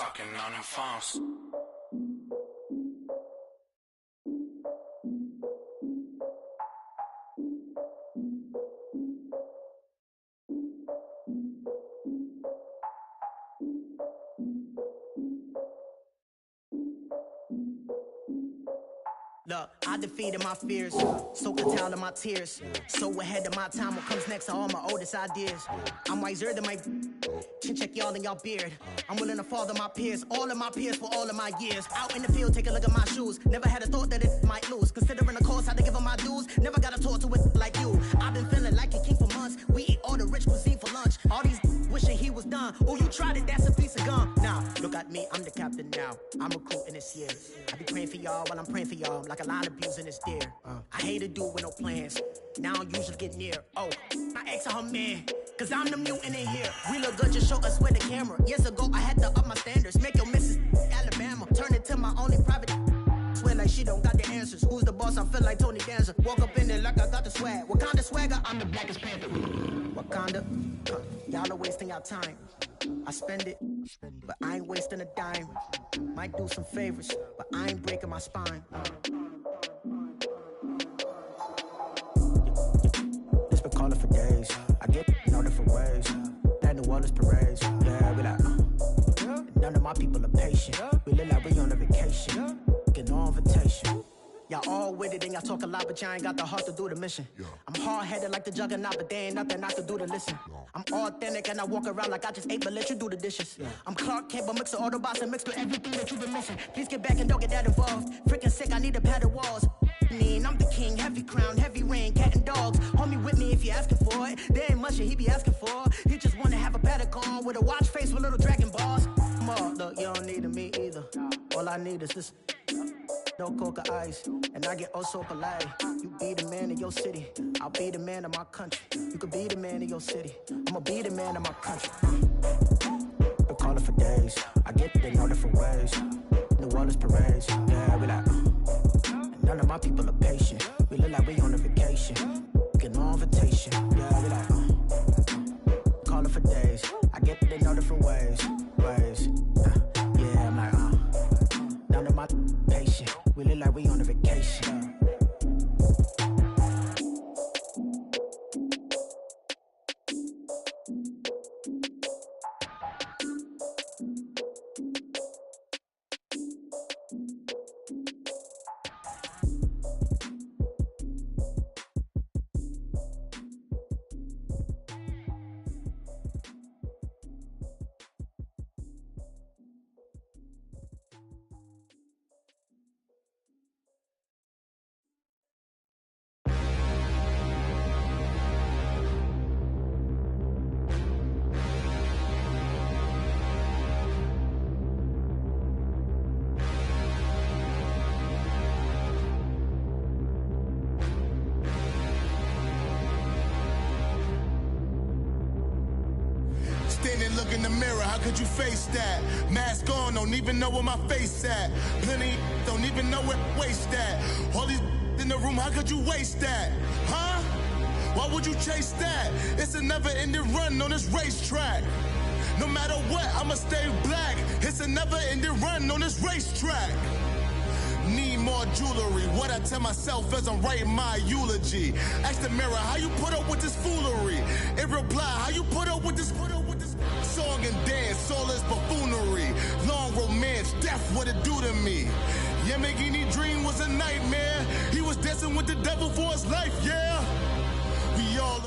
talking on them phones. Look, I defeated my fears, soaked the towel in my tears. So ahead of my time, what comes next are all my oldest ideas. I'm wiser than my chin check y'all in y'all beard. I'm willing to father my peers, all of my peers for all of my years. Out in the field, take a look at my shoes. Never had a thought that it might lose. Considering the cost, had to give them my dues. Never got a talk to it like you. I've been feeling like a king for months. We eat all the rich cuisine for lunch. All these wishing he was done. Oh, you tried it, that's a piece of gum. Now, look at me, I'm the captain now. I'm recruiting this year. I be praying for y'all while I'm praying for y'all. Like a line of abusing this deer. I hate a dude with no plans. Now I usually get near. Oh, my ex are her man. Cause I'm the mutant in here. We look good, just show us where the camera. Years ago, I had to up my standards. Make your missus Alabama. Turn it to my only private. Swear like she don't got the answers. Who's the boss? I feel like Tony Danza. Walk up in there like I got the swag. What kind of swagger? I'm the blackest panther. Wakanda. Y'all are wasting your time. I spend it, but I ain't wasting a dime. Might do some favors, but I ain't breaking my spine. It's been calling for days. I get in all different ways. That New Orleans parades. Yeah, we like, none of my people are patient. We look like we on a vacation. Get no invitation. Y'all all with it and y'all talk a lot, but y'all ain't got the heart to do the mission. I'm hard-headed like the juggernaut, but there ain't nothing I can do to listen. I'm authentic and I walk around like I just ate, but let you do the dishes. I'm Clark Kent, but mix the Autobots and mix with everything that you've been missing. Please get back and don't get that involved. Freaking sick, I need a padded walls. I'm the king, heavy crown, heavy rain, cat and dogs. Homie with me if you're asking for it. There ain't much that he be asking for. He just wanna have a paddock on with a watch face with little dragon balls. Look, you don't need me either. All I need is this. No coca ice, and I get oh so polite. You be the man of your city, I'll be the man of my country. You could be the man of your city, I'ma be the man of my country. Been calling for days, I get it in all different ways. New Orleans parades, yeah, we like, none of my people are patient. We look like we on a vacation, get no invitation, yeah, we like, calling for days, I get it in all different ways. Yeah, I'm like, none of my patient. We look like we on a vacation. Standing, look in the mirror, how could you face that? Mask on, don't even know where my face at. Plenty, don't even know where waste at. All these in the room, how could you waste that? Huh? Why would you chase that? It's a never-ending run on this racetrack. No matter what, I'ma stay black. It's a never-ending run on this racetrack. Need more jewelry, what I tell myself as I'm writing my eulogy. Ask the mirror, how you put up with this foolery? It reply, how you put up with this song and dance, all this buffoonery. Long romance, death, what it do to me? Yamagini dream was a nightmare. He was dancing with the devil for his life, yeah. We all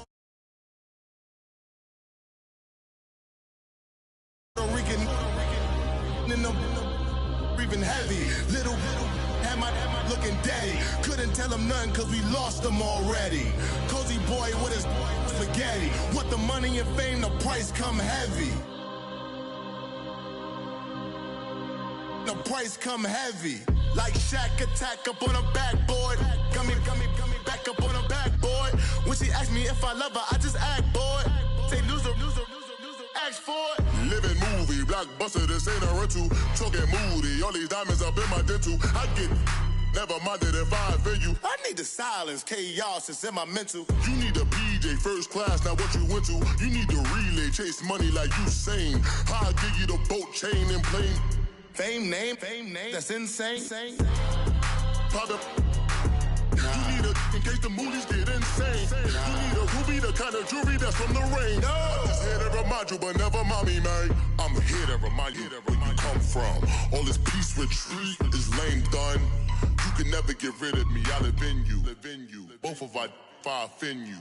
Rican in the breathing heavy. Little had my looking daddy. Couldn't tell him nothing cause we lost him already. Cozy boy with his spaghetti. What the money and fame, the price come heavy. The price come heavy. Like Shaq attack up on a backboard. Gummy back up on a backboard. When she asked me if I love her, I just act bored. Say loser, ask for it. Living movie, blockbuster, this ain't a rental. Choking moody, all these diamonds up in my dental. I get never minded if I offend you. I need the silence, chaos is in my mental. You need a PJ DJ first class, now what you went to? You need to relay, chase money like Usain. How I give you the boat chain and plane. Fame name, that's insane. Product. You need a, in case the movies get insane. You need a ruby, the kind of jewelry that's from the rain. I'm just here to remind you, but never mommy, man. I'm here to remind you where you come from. All this peace retreat is lame done. You can never get rid of me, I live in you. Both of our offend you.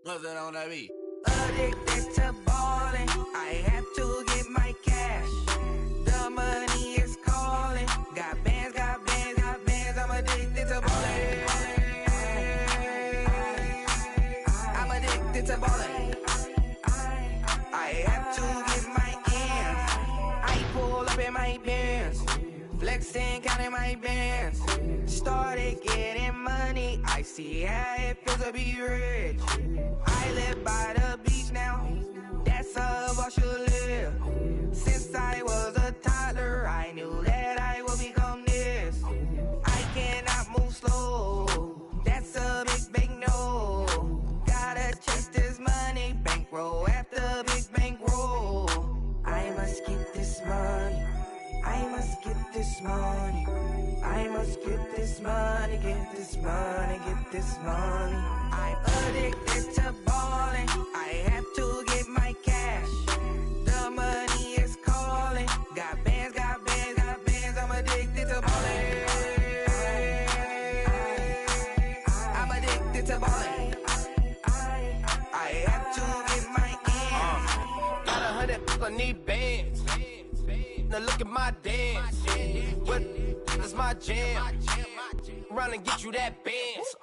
What's that on that beat? Addicted to ballin', I have to get my cash. The money is calling. Got bands, I'm addicted to ballin'. I'm addicted to ballin'. I have to get my ends. I pull up in my bands, flexing, counting my bands. Started getting money, I see how it feels to be rich. I live by the beach now, that's how I should live. Since I was a toddler, I knew that I would become this. I cannot move slow, that's a big no. Gotta chase this money, bankroll after big bankroll. I must get this money, I must get this money. I must get this money, get this money, get this money. I'm addicted to ballin', I have to get my cash. The money is calling. Got bands, I'm addicted to ballin'. I'm addicted to ballin'. I have to get my ends. Got 100, I need bands. Now look at my dance. What is my jam? Run and get you that bands.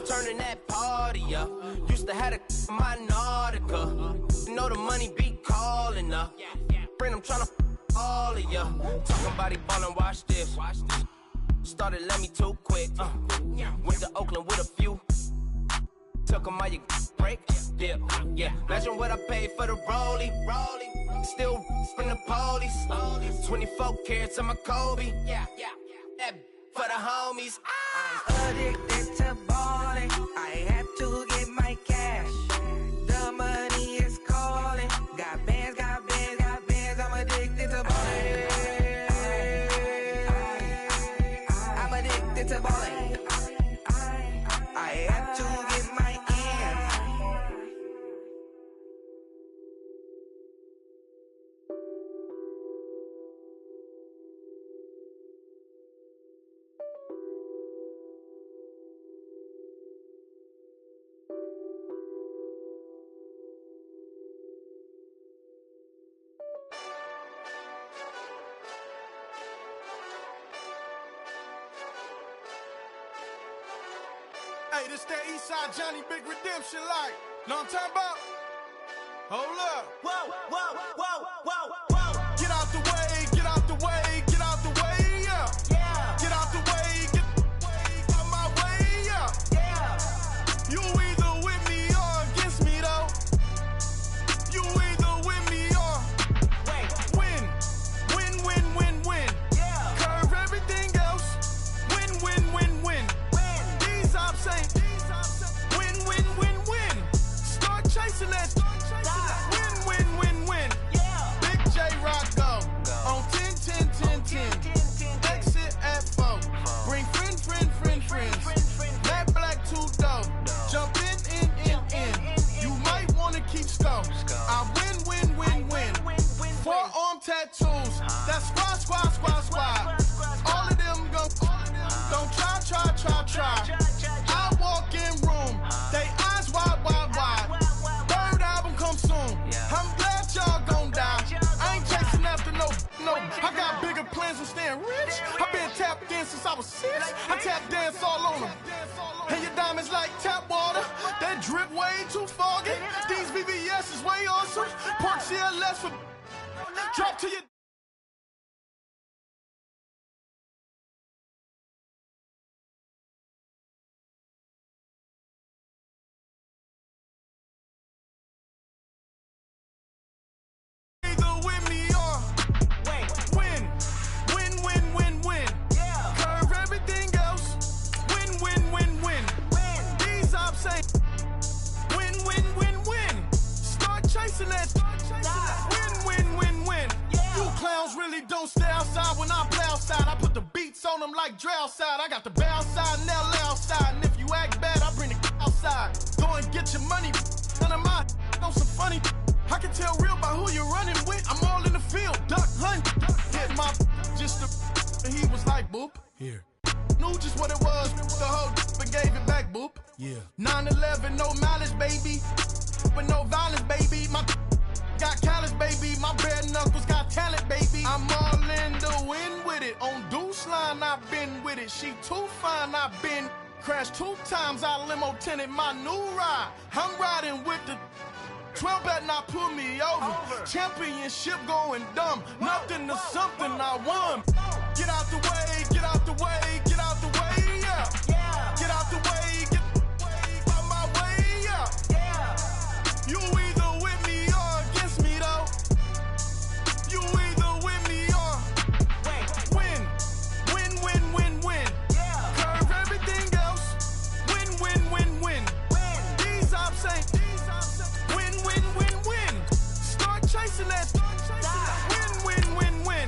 Turning that party up. Used to have a my Nautica. You know the money be calling up. Friend, I'm tryna all of ya. Talking about he ballin', watch this. Started let me too quick. Went to Oakland with a few. Took 'em all you break. Yeah. Imagine what I paid for the rollie. Still from the police. 24 carats on my Kobe. Yeah. That for the homies. I'm addicted to ballin', I have to get my cash. The money is calling. Got bands, I'm addicted to ballin'. I'm addicted to ballin'. I have to get my ends. Hey, this that Eastside Johnny Big Redemption like. Know what I'm talking about? Hold up. Whoa. Get out the way, get out the way, get out the way, yeah. Get out the way, get out my way, yeah. You either with me or against me, though. You either with me or win. Curve everything else. Win. These ops say win. Start chasing that. Win. Big J Rock go on 10. Exit at 4. Bring friends. Matt Black 2 dope. Jump in. You might wanna keep score. I win. Forearm tattoos. That's squad. All of them go. Don't try. I walk in room. They eyes wide. Third album come soon. I'm glad y'all gon' die. I ain't chasing after no. I got bigger plans than staying rich. I've been tapped in since I was 6. I tap dance all on them. And your diamonds like tap water. That drip way too foggy. These VVS is way awesome. Park CLS for drop to your don't stay outside when I play outside. I put the beats on them like Dre outside. I got the bay outside and LA outside. And if you act bad, I bring the outside. Go and get your money. None of my know some funny. I can tell real by who you're running with. I'm all in the field, duck hunt. Hit my just and he was like, boop. Here. Knew just what it was. The whole and gave it back, boop. Yeah. 9/11, no malice, baby. But no violence, baby. My got callous, baby. My bare knuckles got talent, baby. I'm all in the wind with it. On Deuce line, I've been with it. She too fine, I've been crashed 2 times. I limo tinted my new ride. I'm riding with the 12 better not pull me over. Championship going dumb. Nothing to something I won. Get out the way, get out the way, get out the way, yeah. Get out the way, get out my way, yeah. You either with me or against me, though. You either with me or win. Win, win, win, win. Curve everything else. Win, win, win, win. These ops ain't. Win, win, win, win. Start chasing that. Win, win, win, win.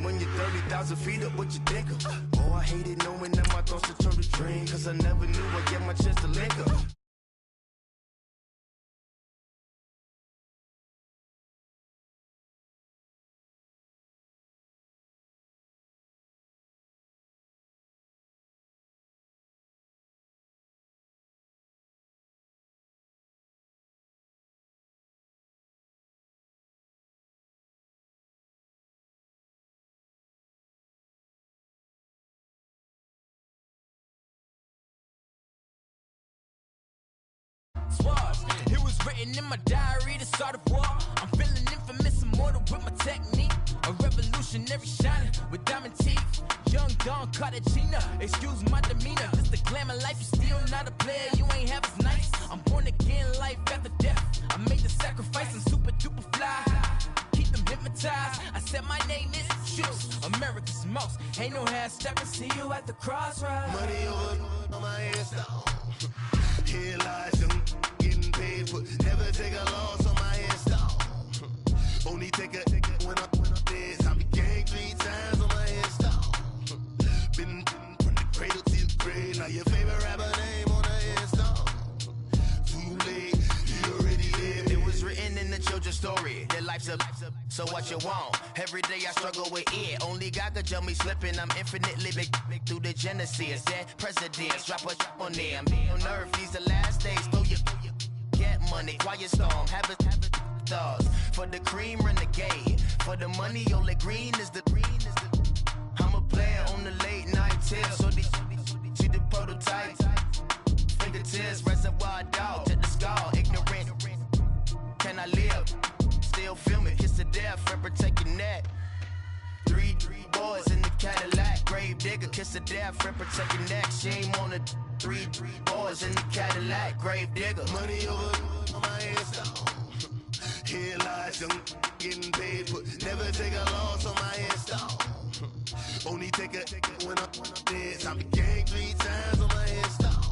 When you're 30,000 feet up, what you think of? Oh, I hated knowing that my thoughts would turn to dream. Cause I never knew I'd get my chance to link up. It was written in my diary to start a war. I'm feeling infamous, immortal with my technique. A revolutionary shining with diamond teeth. Young Don Cartagena, excuse my demeanor. This the glamour life, you still not a player, you ain't half as nice. I'm born again, life after death. I made the sacrifice, I'm super duper fly. Keep them hypnotized. I said my name is Juice, America's most. Ain't no half stepping, see you at the crossroads. Money over on my hairstyle. Here lies young, getting paid, but never take a loss on my hairstyle. Only take a when I'm dead. I be gang 3 times on my hairstyle. Been from the cradle to the grave. Now your favorite rapper name on the hairstyle. Too late, you already lived. It was written in the children's story. Their life's a so what you want? Every day I struggle with it. Only God could tell me slipping. I'm infinitely big through the genesis. Dead presidents, drop a on them. On earth, these the last days. Throw your get money, quiet storm. Have a thoughts for the cream renegade. For the money, only green is the. I'm a player on the late night tips. So these see the prototype. Fingertips, reservoir dog to the skull. Ignorant. Can I live? Still feel me, kiss to death, and protect your neck. 3 boys in the Cadillac, grave digger, kiss to death, and protect your neck. Shame on the 3 boys in the Cadillac, grave digger. Money over on my hairstyle. Here lies young, getting paid, but never take a loss on my hairstyle. Only take a when I'm dead. I be gang 3 times on my hairstyle.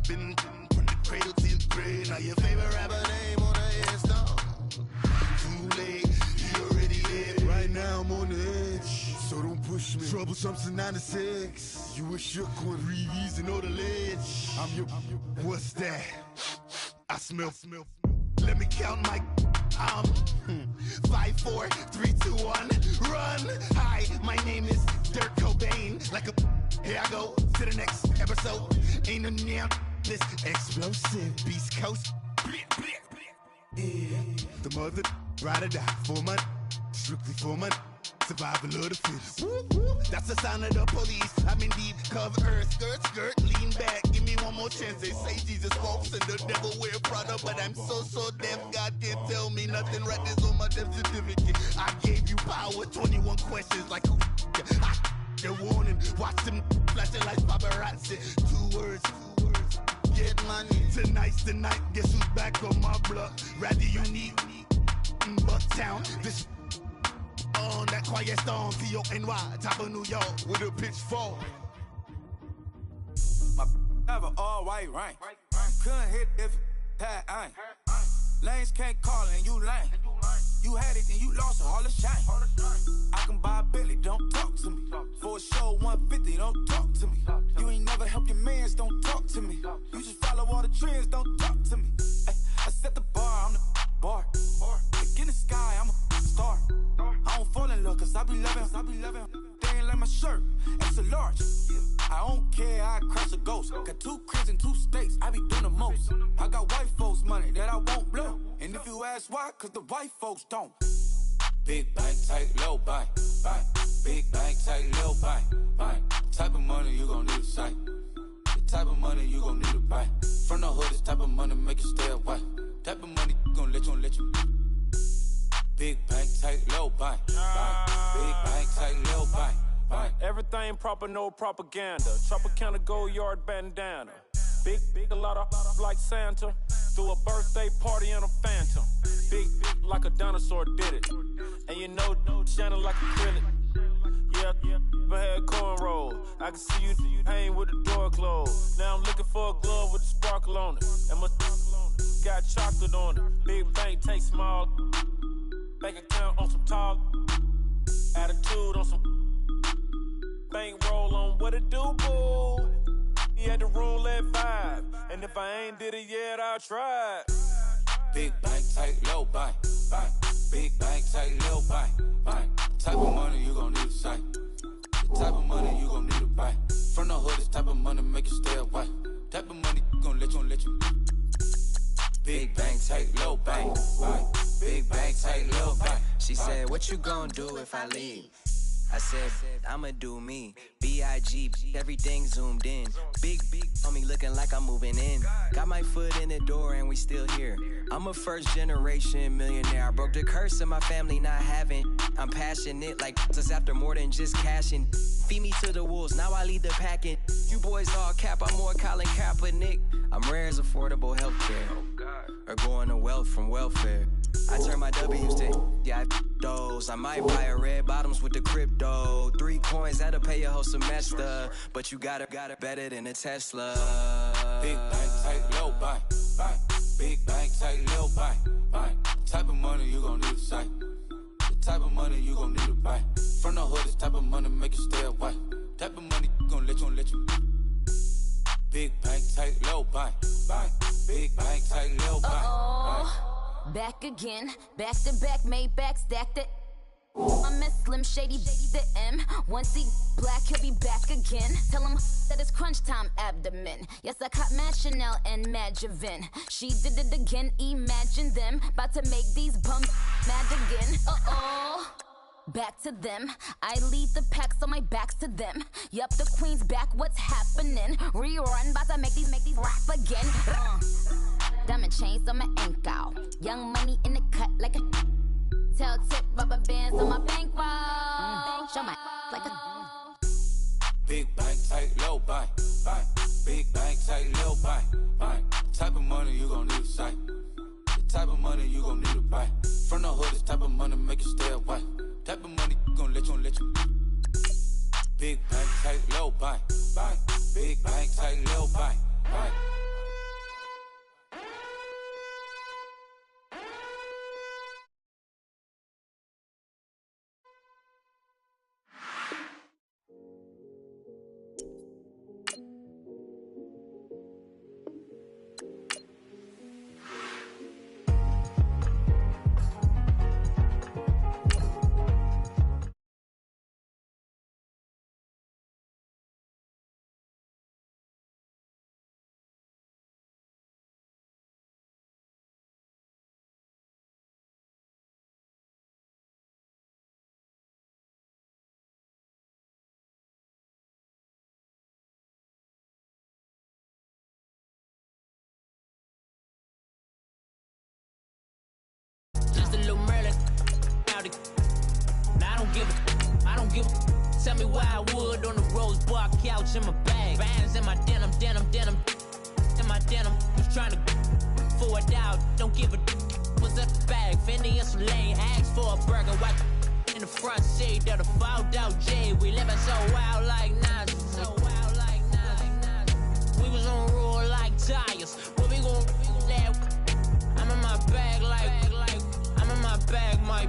Been from the cradle to the grave. Now your favorite rapper name on the hairstyle. Too late, you already lived. Right now I'm on the edge, so don't push me. Troublesome since 96. You a shook one, Reeves and know the ledge. I'm your, what's that? I smell. Let me count my 5, 4, 3, 2, 1, run. Hi, my name is ruthless, explosive, Beast Coast. Yeah, the mother ride or die for money, strictly for money. Survival of the fittest. That's the sound of the police. I'm indeed cover earth, skirt, lean back. Give me one more chance. They say Jesus walks and the devil wear Prada, but I'm so deaf. God can't tell me nothing. Right there's on my death certificate. I gave you power. 21 questions like who? The warning. Watch them flashing like paparazzi. Two words. Get money. Tonight's the night. Guess who's back on my block? Rather unique. Bucktown. This. On that quiet storm, TLOC, top of New York with a pitchfork. My have an all-white rank. Couldn't hit if it had ain't. Lanes can't call and you lame. You had it and you lost all the shine. I can buy a Billy, don't talk to me. For a show 150, don't talk to me. You ain't never help your mans, don't talk to me. You just follow all the trends, don't talk to me. I set the bar, I'm the bar. Like in the sky, I'm a star. I don't fall in love cause I be loving. They ain't like my shirt, extra large. I don't care, I crash a ghost. Got 2 cribs in 2 states, I be doing the most. I got white folks money that I won't blow. And if you ask why, cause the white folks don't. Big bank, tight, low bank. Big bank, tight, low bank. Type of money you gon' need to sight. The type of money you gon' need to buy. From the hood, this type of money make you stay away. Type of money gon' let you. Big bank, tight, low bank. Big bank, tight, low bank. Everything proper, no propaganda. Tropicana gold yard bandana. Big, a lot of like Santa. Threw a birthday party in a phantom. Big, like a dinosaur did it. And you know, shining like acrylic. Yeah, but had cornrow. I can see you hang with the door closed. Now I'm looking for a glove with a sparkle on it. And my got chocolate on it. Big bank, take small. Bank account on some talk. Attitude on some. Bank roll on what it do, boo. He had the roulette vibe. And if I ain't did it yet, I'll try. Big bank, tight, low bank. Big bank, tight, low bank. Type of money you gon' need to sight. The type of money you gon' need to buy. From the hood, this type of money make you stay away. Type of money gon' let you. Big bank, tight, low bank. Big bank, tight, low bank. She said, what you gon' do if I leave? I said, I'ma do me. B.I.G. Everything zoomed in. Big on me looking like I'm moving in. Got my foot in the door and we still here. I'm a first generation millionaire. I broke the curse of my family not having. I'm passionate like us after more than just cashing. Feed me to the wolves, now I lead the packing. You boys all cap, I'm more Colin Kaepernick. I'm rare as affordable healthcare. Or going to wealth from welfare. I turn my W's to those. I might buy a red bottoms with the crypto. 3 coins, that'll pay your whole semester. But you got it better than a Tesla. Big bank, tight, low bank. Big bank, tight, low bank. Type of money you gon' need to sight. The type of money you gon' need to buy. From the hood, this type of money make you stay away. Type of money gon' let you. Big bank, tight, low bank. Big bank, tight, low bank. Back again, back to back, made back, stacked it. I'm a Slim Shady, the M. Once he black, he'll be back again. Tell him that it's crunch time abdomen. Yes, I caught Mad Chanel and Mad Javin. She did it again, imagine them. About to make these bums mad again. Back to them. I lead the pack, so my back's to them. Yup, the queen's back, what's happening? Rerun, about to make these rap again. Diamond chains on my ankle. Young money in the cut like a tail tip, rubber bands on my bankroll. Show my like a Big bank, tight, low bank. Big bank, tight, low bank. Type of money you gon' need to sight. The type of money you gon' need to buy. From the hood, this type of money make you stay away. Type of money gon' let you. Big bank, tight, low bank. Big bank, tight, low bank. Tell me why I would on the rose bar couch in my bag. Bands in my denim. In my denim. Just trying to forward out. Don't give a what's up the bag. Fendi and some lane. Ask for a burger. Watch in the front seat of the fouled out J. We living so wild like Nas. We was on roll like tires. What we gon' let? I'm in my bag like I'm in my bag, my.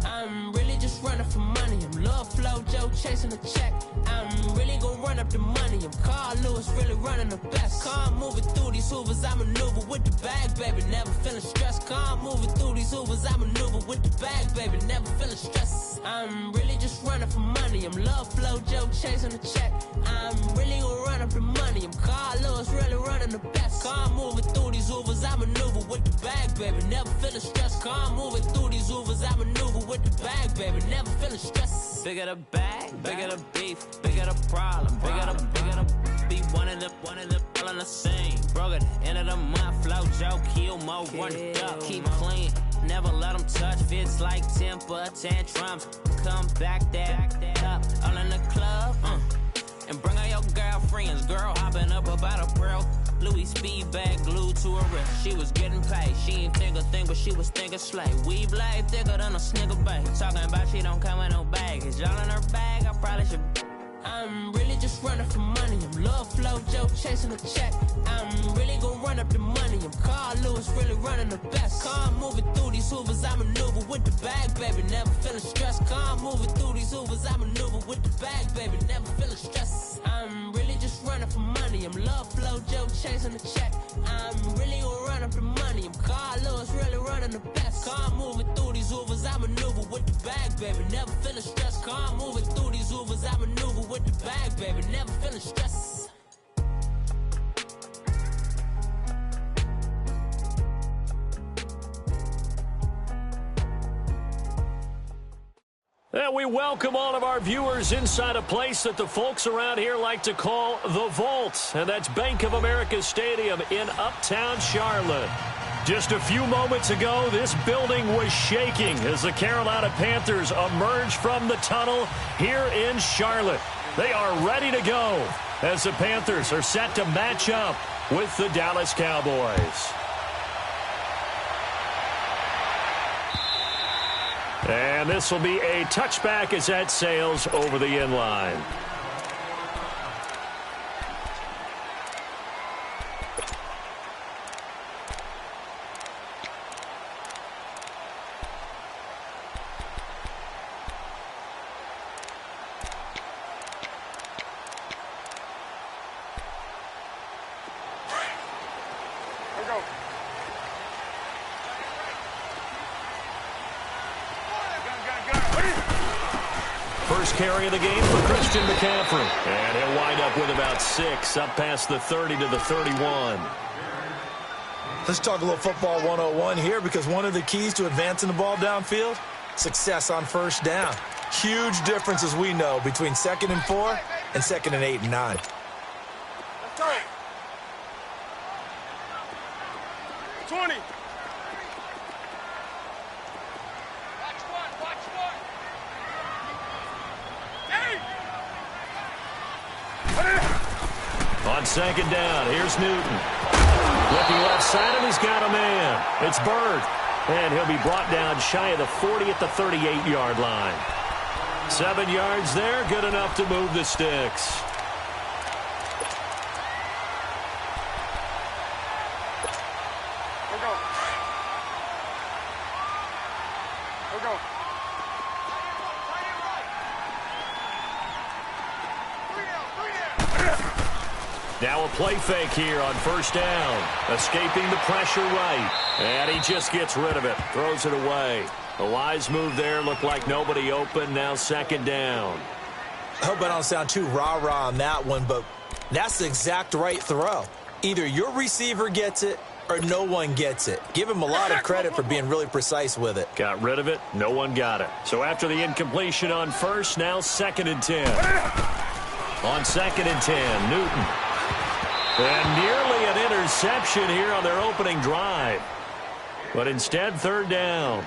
I'm really just running for money. I'm Love Flow Joe chasing the check. I'm really gon' run up the money. I'm Carl Lewis, really running the best. Calm moving through these hoovers, I maneuver with the bag, baby. Never feeling stressed. Calm moving through these hoovers, I maneuver with the bag, baby. Never feeling stressed. I'm really just running for money. I'm Love Flow Joe chasing the check. I'm really gon' run up the money. I'm Carl Lewis, really running the best. Calm moving through these hoovers, I maneuver with the bag, baby. Never feeling stressed. Calm moving through these hoovers, I maneuver with the bag, baby. Never feeling stressed. Bigger the bag, bigger the beef, bigger the problem, bigger the be one of the all in the same. Broke at the end of the month, Flow Joe, kill mo, run it up, keep clean. Never let them touch, fits like temper tantrums. Come back that up, all in the club, and bring all your girlfriends. Girl hopping up about a pearl. Louis speed bag glued to her wrist. She was getting paid. She ain't think a thing, but she was thinking slay. Weave blade thicker than a snigger bag. Talking about she don't come with no baggage. Y'all in her bag, I probably should. I'm really just running for money. I'm Love Flow Joe chasing the check. I'm really gon' run up the money. I'm Carl Lewis, really running the best. Calm moving through these hoovers, I maneuver with the bag, baby. Never feeling stressed. Calm moving through these hoovers, I maneuver with the bag, baby. Never feeling stressed. I'm really just running for money. I'm Love Flow Joe chasing the check. I'm really gon' run up the money. I'm Carl Lewis, really running the best. Calm moving through these hoovers, I maneuver with the bag, baby. Never feeling stressed. Calm moving through these hoovers, I maneuver with the bag, baby. Never feeling stressed. And we welcome all of our viewers inside a place that the folks around here like to call the Vault. And that's Bank of America Stadium in Uptown Charlotte. Just a few moments ago, this building was shaking as the Carolina Panthers emerged from the tunnel here in Charlotte. They are ready to go as the Panthers are set to match up with the Dallas Cowboys. And this will be a touchback as that sails over the end line. First carry of the game for Christian McCaffrey. And he'll wind up with about 6, up past the 30 to the 31. Let's talk a little football 101 here, because one of the keys to advancing the ball downfield, success on first down. Huge difference, as we know, between 2nd and 4 and 2nd and 8 and 9. Let's go. 20. On 2nd down, here's Newton. Looking left side, and he's got a man. It's Bird. And he'll be brought down shy of the 40 at the 38-yard line. 7 yards there, good enough to move the sticks. Now a play fake here on first down. Escaping the pressure right. And he just gets rid of it. Throws it away. A wise move there. Looked like nobody open. Now 2nd down. I hope I don't sound too rah-rah on that one, but that's the exact right throw. Either your receiver gets it or no one gets it. Give him a lot of credit for being really precise with it. Got rid of it. No one got it. So after the incompletion on first, now 2nd and 10. On 2nd and 10, Newton. And nearly an interception here on their opening drive. But instead, 3rd down.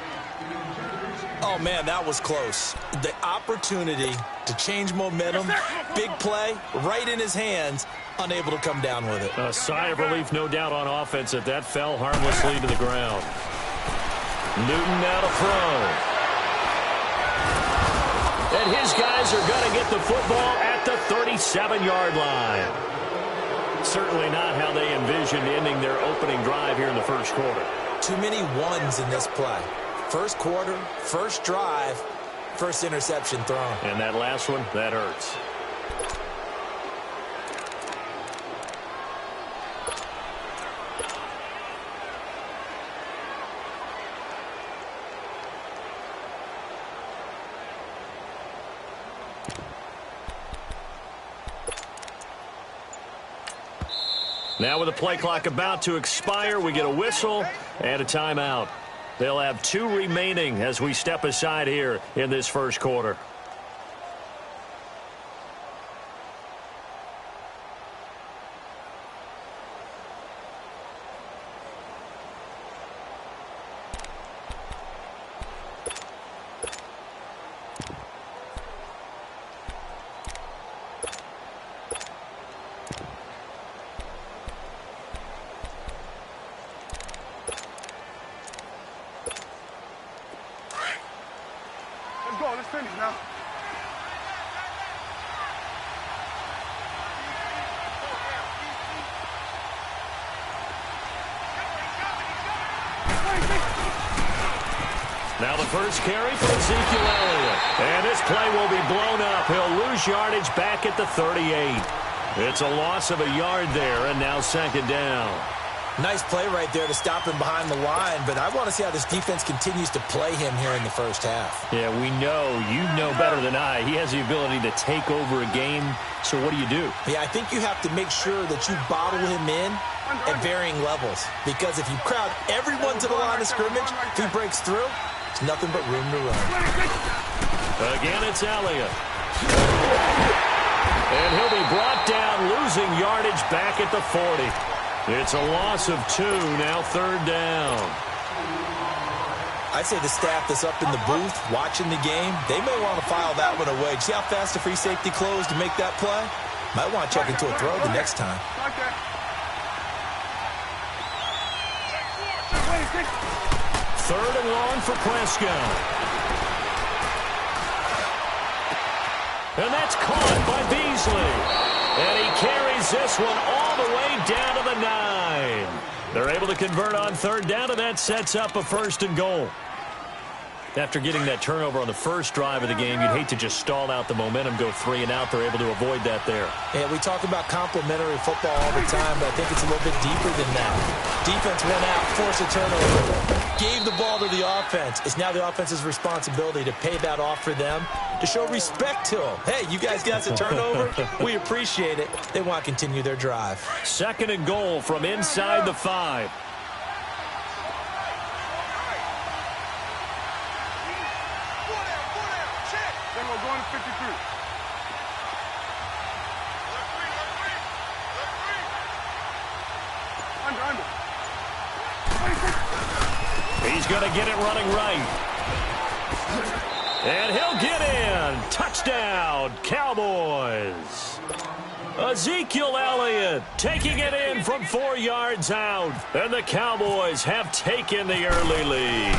Oh, man, that was close. The opportunity to change momentum, big play, right in his hands, unable to come down with it. A sigh of relief, no doubt, on offense that that fell harmlessly to the ground. Newton now to throw. And his guys are going to get the football at the 37-yard line. Certainly not how they envisioned ending their opening drive here in the first quarter. Too many ones in this play. First quarter, first drive, first interception thrown. And that last one, that hurts. Now with the play clock about to expire, we get a whistle and a timeout. They'll have 2 remaining as we step aside here in this first quarter. Let's finish now. Now the first carry for Ezekiel Elliott. And this play will be blown up. He'll lose yardage back at the 38. It's a loss of a yard there, and now second down. Nice play right there to stop him behind the line, but I want to see how this defense continues to play him here in the first half. Yeah, we know. You know better than I. He has the ability to take over a game, so what do you do? Yeah, I think you have to make sure that you bottle him in at varying levels, because if you crowd everyone to the line of scrimmage, if he breaks through, it's nothing but room to run. Again, it's Elliott. And he'll be brought down, losing yardage back at the 40. It's a loss of 2, now third down. I'd say the staff that's up in the booth watching the game, they may want to file that one away. See how fast the free safety closed to make that play? Might want to check into a throw the next time. Third and long for Prescott. And that's caught by Beasley. And he carries this one all the way down to the 9. They're able to convert on third down, and that sets up a first and goal. After getting that turnover on the first drive of the game, you'd hate to just stall out the momentum, go 3 and out. They're able to avoid that there. Yeah, we talk about complementary football all the time, but I think it's a little bit deeper than that. Defense went out, forced a turnover, gave the ball to the offense. It's now the offense's responsibility to pay that off for them, to show respect to them. Hey, you guys got the turnover. We appreciate it. They want to continue their drive. Second and goal from inside the 5. He's going to get it running right. And he'll get in. Touchdown, Cowboys. Ezekiel Elliott taking it in from 4 yards out. And the Cowboys have taken the early lead.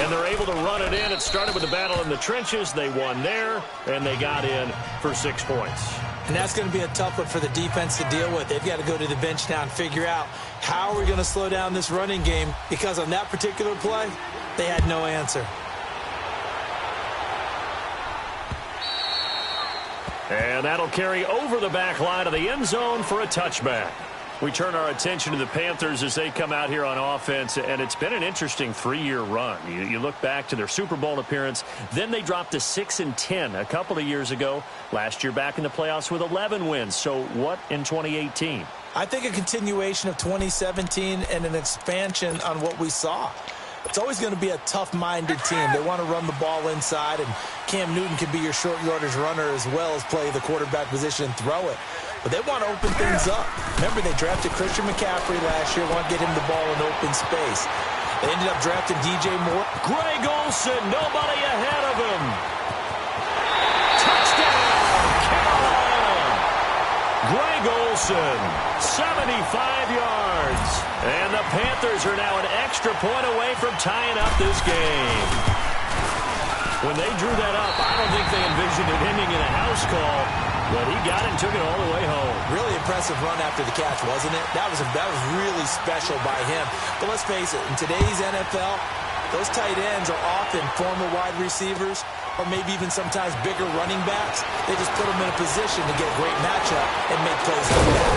And they're able to run it in. It started with a battle in the trenches. They won there, and they got in for 6 points. And that's going to be a tough one for the defense to deal with. They've got to go to the bench now and figure out how are we going to slow down this running game, because on that particular play, they had no answer. And that'll carry over the back line of the end zone for a touchback. We turn our attention to the Panthers as they come out here on offense, and it's been an interesting 3-year run. You look back to their Super Bowl appearance, then they dropped to 6-10 a couple of years ago. Last year back in the playoffs with 11 wins. So what in 2018? I think a continuation of 2017 and an expansion on what we saw. It's always going to be a tough-minded team. They want to run the ball inside, and Cam Newton can be your short yardage runner as well as play the quarterback position and throw it. But they want to open things up. Remember, they drafted Christian McCaffrey last year, want to get him the ball in open space. They ended up drafting DJ Moore. Greg Olsen, nobody ahead of him. Touchdown, Carolina. Greg Olsen, 75 yards. And the Panthers are now an extra point away from tying up this game. When they drew that up, I don't think they envisioned it ending in a house call, but he got it and took it all the way home. Really impressive run after the catch, wasn't it? That was really special by him. But let's face it, in today's NFL, those tight ends are often former wide receivers or maybe even sometimes bigger running backs. They just put them in a position to get a great matchup and make plays like that.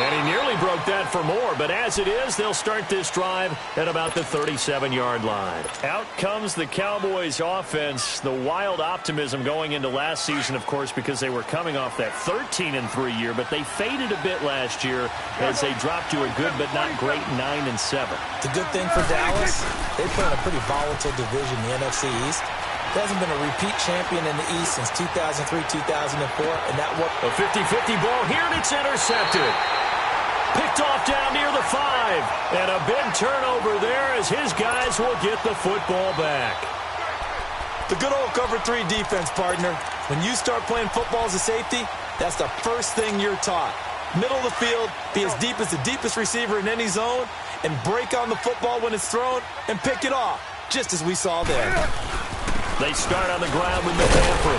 And he nearly broke that for more, but as it is, they'll start this drive at about the 37-yard line. Out comes the Cowboys offense. The wild optimism going into last season, of course, because they were coming off that 13-3 year, but they faded a bit last year as they dropped to a good but not great 9-7. It's a good thing for Dallas. They play in a pretty volatile division, the NFC East. There hasn't been a repeat champion in the East since 2003-2004, and that was a 50-50 ball here, and it's intercepted. Picked off down near the 5, and a big turnover there as his guys will get the football back. The good old cover 3 defense, partner. When you start playing football as a safety, that's the first thing you're taught. Middle of the field, be as deep as the deepest receiver in any zone, and break on the football when it's thrown and pick it off, just as we saw there. They start on the ground with McCaffrey.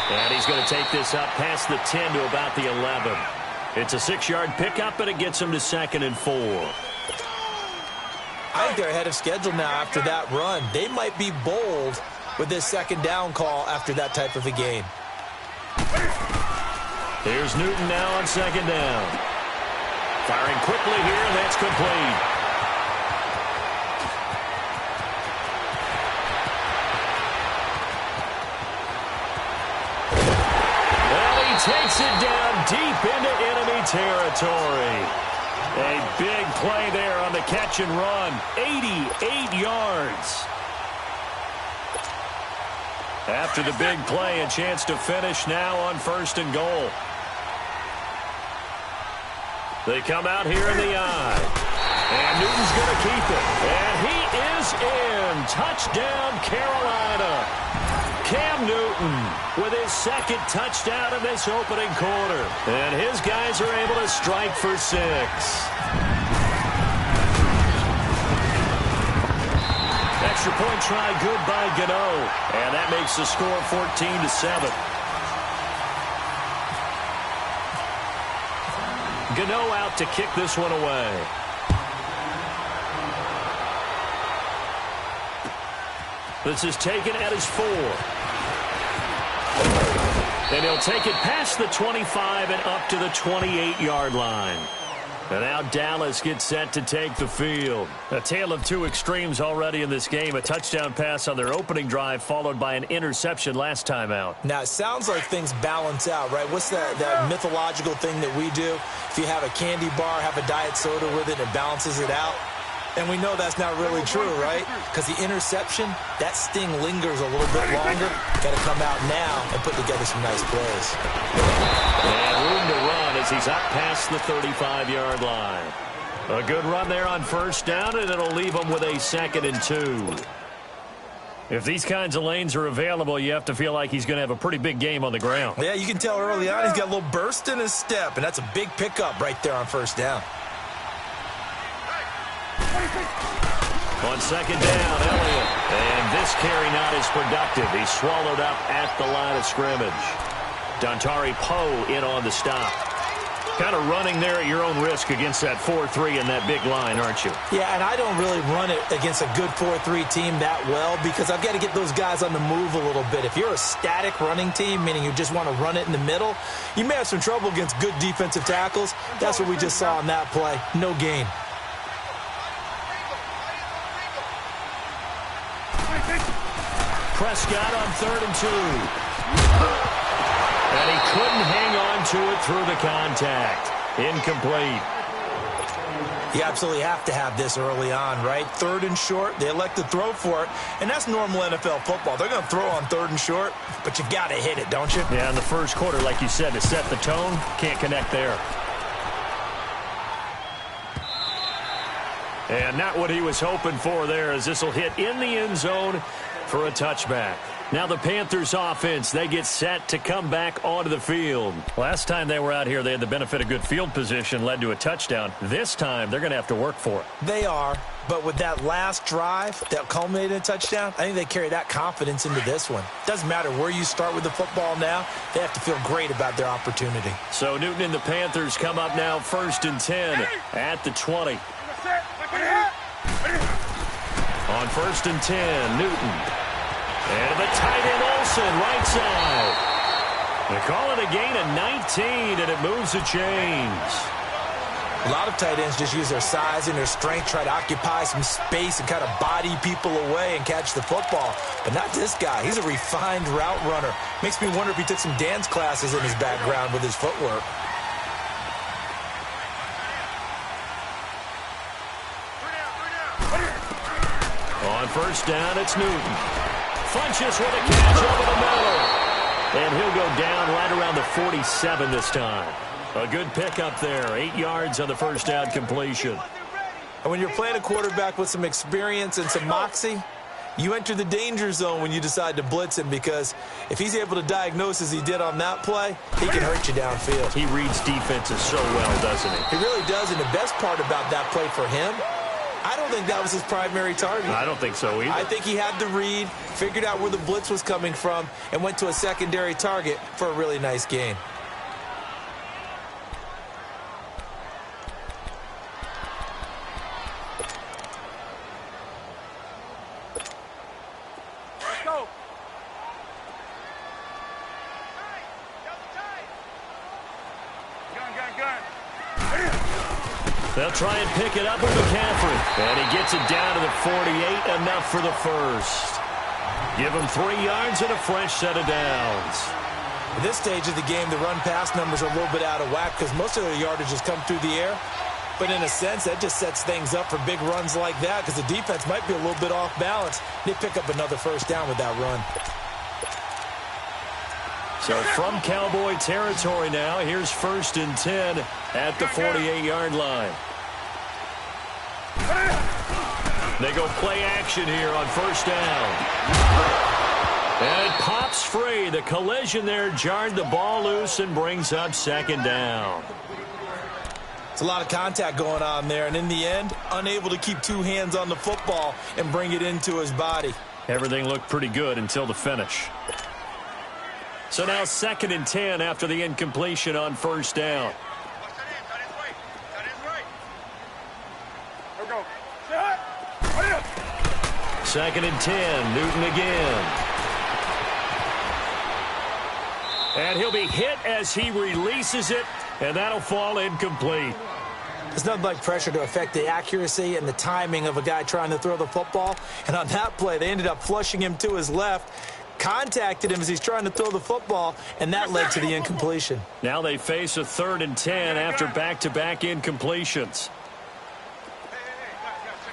And he's going to take this up past the 10 to about the 11. It's a 6-yard pickup, and it gets him to 2nd and 4. I think they're ahead of schedule now after that run. They might be bold with this 2nd down call after that type of a game. Here's Newton now on 2nd down. Firing quickly here, and that's complete. Takes it down deep into enemy territory. A big play there on the catch and run. 88 yards. After the big play, a chance to finish now on 1st and goal. They come out here in the eye. And Newton's going to keep it. And he is in. Touchdown, Carolina. Cam Newton with his 2nd touchdown in this opening quarter. And his guys are able to strike for 6. Extra point try good by Gano. And that makes the score 14-7. Gano out to kick this one away. This is taken at his 4. And he'll take it past the 25 and up to the 28-yard line. And now Dallas gets set to take the field. A tale of 2 extremes already in this game. A touchdown pass on their opening drive followed by an interception last time out. Now, it sounds like things balance out, right? What's that mythological thing that we do? If you have a candy bar, have a diet soda with it, it balances it out. And we know that's not really true, right? Because the interception, that sting lingers a little bit longer. Got to come out now and put together some nice plays. And room to run as he's up past the 35-yard line. A good run there on 1st down, and it'll leave him with a 2nd and 2. If these kinds of lanes are available, you have to feel like he's going to have a pretty big game on the ground. Yeah, you can tell early on he's got a little burst in his step, and that's a big pickup right there on 1st down. On 2nd down, Elliott. And this carry not as productive. He's swallowed up at the line of scrimmage. Dontari Poe in on the stop. Kind of running there at your own risk against that 4-3 and that big line, aren't you? Yeah, and I don't really run it against a good 4-3 team that well because I've got to get those guys on the move a little bit. If you're a static running team, meaning you just want to run it in the middle, you may have some trouble against good defensive tackles. That's what we just saw on that play. No gain. Prescott on 3rd and 2. And he couldn't hang on to it through the contact. Incomplete. You absolutely have to have this early on, right? 3rd and short, they elect to throw for it, and that's normal NFL football. They're going to throw on 3rd and short, but you've got to hit it, don't you? Yeah, in the first quarter, like you said, to set the tone, can't connect there. And not what he was hoping for there, as this will hit in the end zone for a touchback. Now the Panthers offense, they get set to come back onto the field. Last time they were out here, they had the benefit of good field position, led to a touchdown. This time, they're going to have to work for it. They are, but with that last drive that culminated in a touchdown, I think they carry that confidence into this one. Doesn't matter where you start with the football now, they have to feel great about their opportunity. So Newton and the Panthers come up now 1st and 10 at the 20. On 1st and 10, Newton. And the tight end Olsen, right side. They call it a gain of 19, and it moves the chains. A lot of tight ends just use their size and their strength, try to occupy some space and kind of body people away and catch the football. But not this guy. He's a refined route runner. Makes me wonder if he took some dance classes in his background with his footwork. On 1st down, it's Newton. Funches with a catch over the middle. And he'll go down right around the 47 this time. A good pickup there. 8 yards on the 1st down completion. And when you're playing a quarterback with some experience and some moxie, you enter the danger zone when you decide to blitz him, because if he's able to diagnose as he did on that play, he can hurt you downfield. He reads defenses so well, doesn't he? He really does, and the best part about that play for him, I don't think that was his primary target. I don't think so either. I think he had the read, figured out where the blitz was coming from, and went to a secondary target for a really nice gain. Let's go. Gun. They'll try and pick it up with McCaffrey. And he gets it down to the 48, enough for the first. Give him 3 yards and a fresh set of downs. At this stage of the game, the run-pass numbers are a little bit out of whack because most of their yardage has come through the air. But in a sense, that just sets things up for big runs like that because the defense might be a little bit off balance. They pick up another 1st down with that run. So from Cowboy territory now, here's 1st and 10 at the 48-yard line. They go play action here on 1st down. And it pops free. The collision there jarred the ball loose and brings up 2nd down. It's a lot of contact going on there, and in the end, unable to keep 2 hands on the football and bring it into his body. Everything looked pretty good until the finish. So now 2nd and 10 after the incompletion on 1st down. 2nd and 10, Newton again. And he'll be hit as he releases it, and that'll fall incomplete. There's nothing like pressure to affect the accuracy and the timing of a guy trying to throw the football. And on that play, they ended up flushing him to his left, contacted him as he's trying to throw the football, and that led to the incompletion. Now they face a 3rd and 10 after back-to-back incompletions.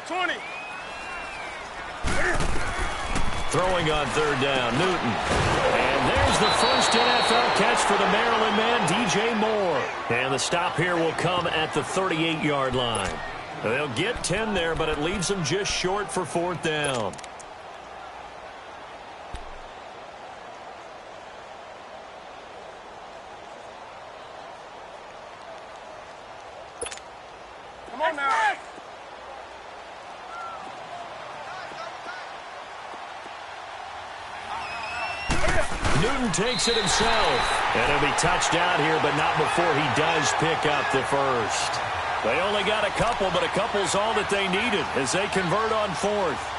20. Throwing on 3rd down, Newton. And there's the first NFL catch for the Maryland man, DJ Moore. And the stop here will come at the 38-yard line. They'll get 10 there, but it leaves them just short for 4th down. Come on now. Newton takes it himself. And he'll be touched down here, but not before he does pick up the first. They only got a couple, but a couple's all that they needed as they convert on 4th.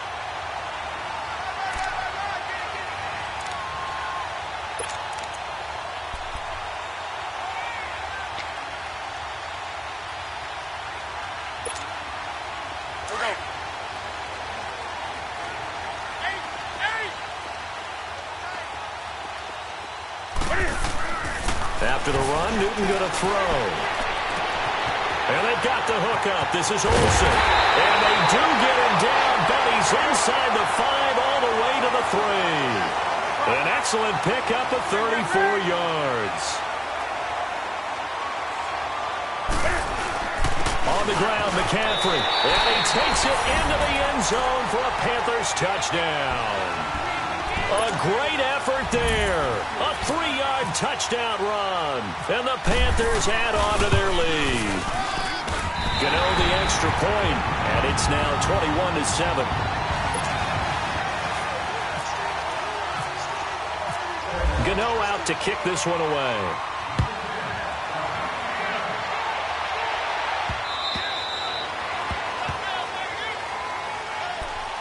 After the run, Newton going to throw. And they've got the hook up. This is Olsen. And they do get him down, but he's inside the 5 all the way to the 3. An excellent pickup of 34 yards. On on the ground, McCaffrey. And he takes it into the end zone for a Panthers touchdown. A great effort there. A 3-yard touchdown run. And the Panthers add on to their lead. Gano the extra point, and it's now 21-7. Gano out to kick this one away.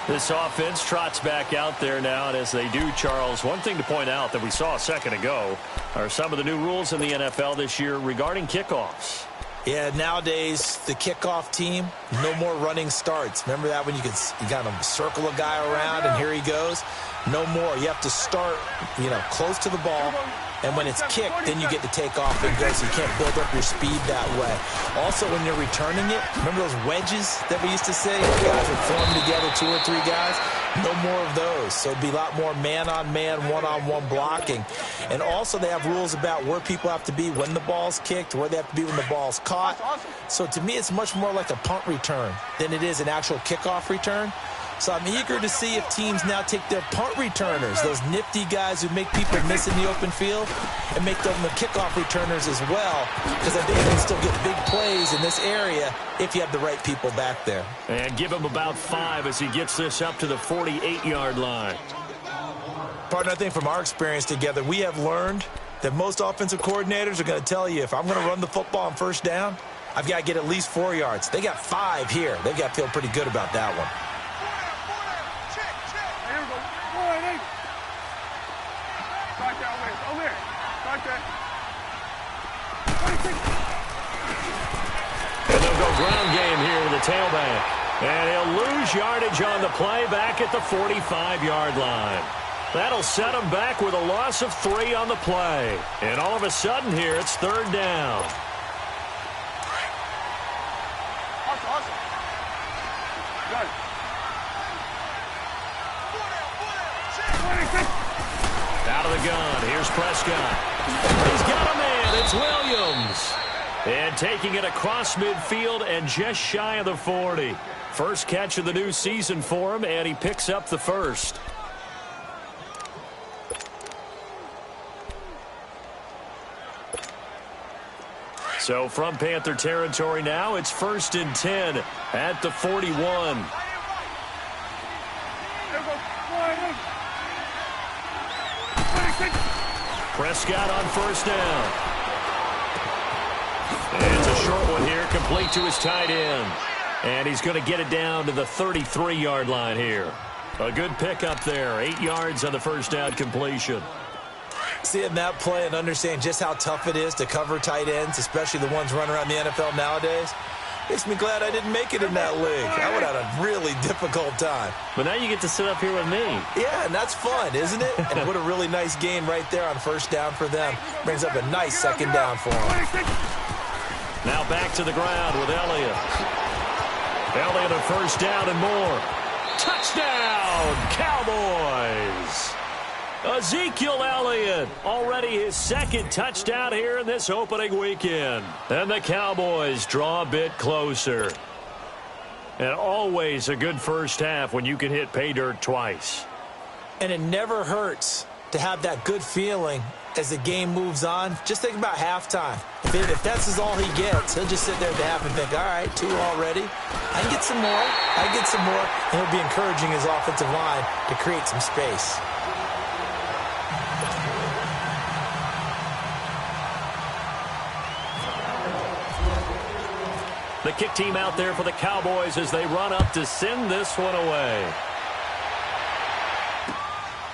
This offense trots back out there now, and as they do, Charles, one thing to point out that we saw a second ago are some of the new rules in the NFL this year regarding kickoffs. Yeah, nowadays, the kickoff team, no more running starts. Remember that when you kind of circle a guy around and here he goes? No more. You have to start, close to the ball. And when it's kicked, then you get to take off and go, so you can't build up your speed that way. Also, when you're returning it, remember those wedges that we used to say? Guys would form together, 2 or 3 guys. No more of those. So it'd be a lot more man-on-man, one-on-one blocking. And also, they have rules about where people have to be when the ball's kicked, where they have to be when the ball's caught. So to me, it's much more like a punt return than it is an actual kickoff return. So I'm eager to see if teams now take their punt returners, those nifty guys who make people miss in the open field, and make them the kickoff returners as well, because I think they can still get big plays in this area if you have the right people back there. And give him about 5 as he gets this up to the 48-yard line. Partner, I think from our experience together, we have learned that most offensive coordinators are going to tell you, if I'm going to run the football on first down, I've got to get at least 4 yards. They got 5 here. They've got to feel pretty good about that one. And they'll go ground game here with the tailback. And he'll lose yardage on the play back at the 45-yard line. That'll set him back with a loss of 3 on the play. And all of a sudden here, it's 3rd down. Out of the gun, here's Prescott. He's got a man, it's Williams. And taking it across midfield and just shy of the 40. First catch of the new season for him, and he picks up the first. So from Panther territory now, it's 1st and 10 at the 41. Prescott on 1st down. And it's a short one here, complete to his tight end. And he's going to get it down to the 33-yard line here. A good pickup there, 8 yards on the 1st down completion. Seeing that play and understanding just how tough it is to cover tight ends, especially the ones running around the NFL nowadays, makes me glad I didn't make it in that league. I would have had a really difficult time. But now you get to sit up here with me. Yeah, and that's fun, isn't it? And what a really nice game right there on 1st down for them. Brings up a nice 2nd down for them. Now back to the ground with Elliott. Elliott a 1st down and more. Touchdown, Cowboys! Ezekiel Elliott, already his 2nd touchdown here in this opening weekend. And the Cowboys draw a bit closer. And always a good first half when you can hit pay dirt twice. And it never hurts to have that good feeling as the game moves on. Just think about halftime. If that's all he gets, he'll just sit there at the half and think, all right, 2 already. I can get some more. I can get some more. And he'll be encouraging his offensive line to create some space. The kick team out there for the Cowboys as they run up to send this one away.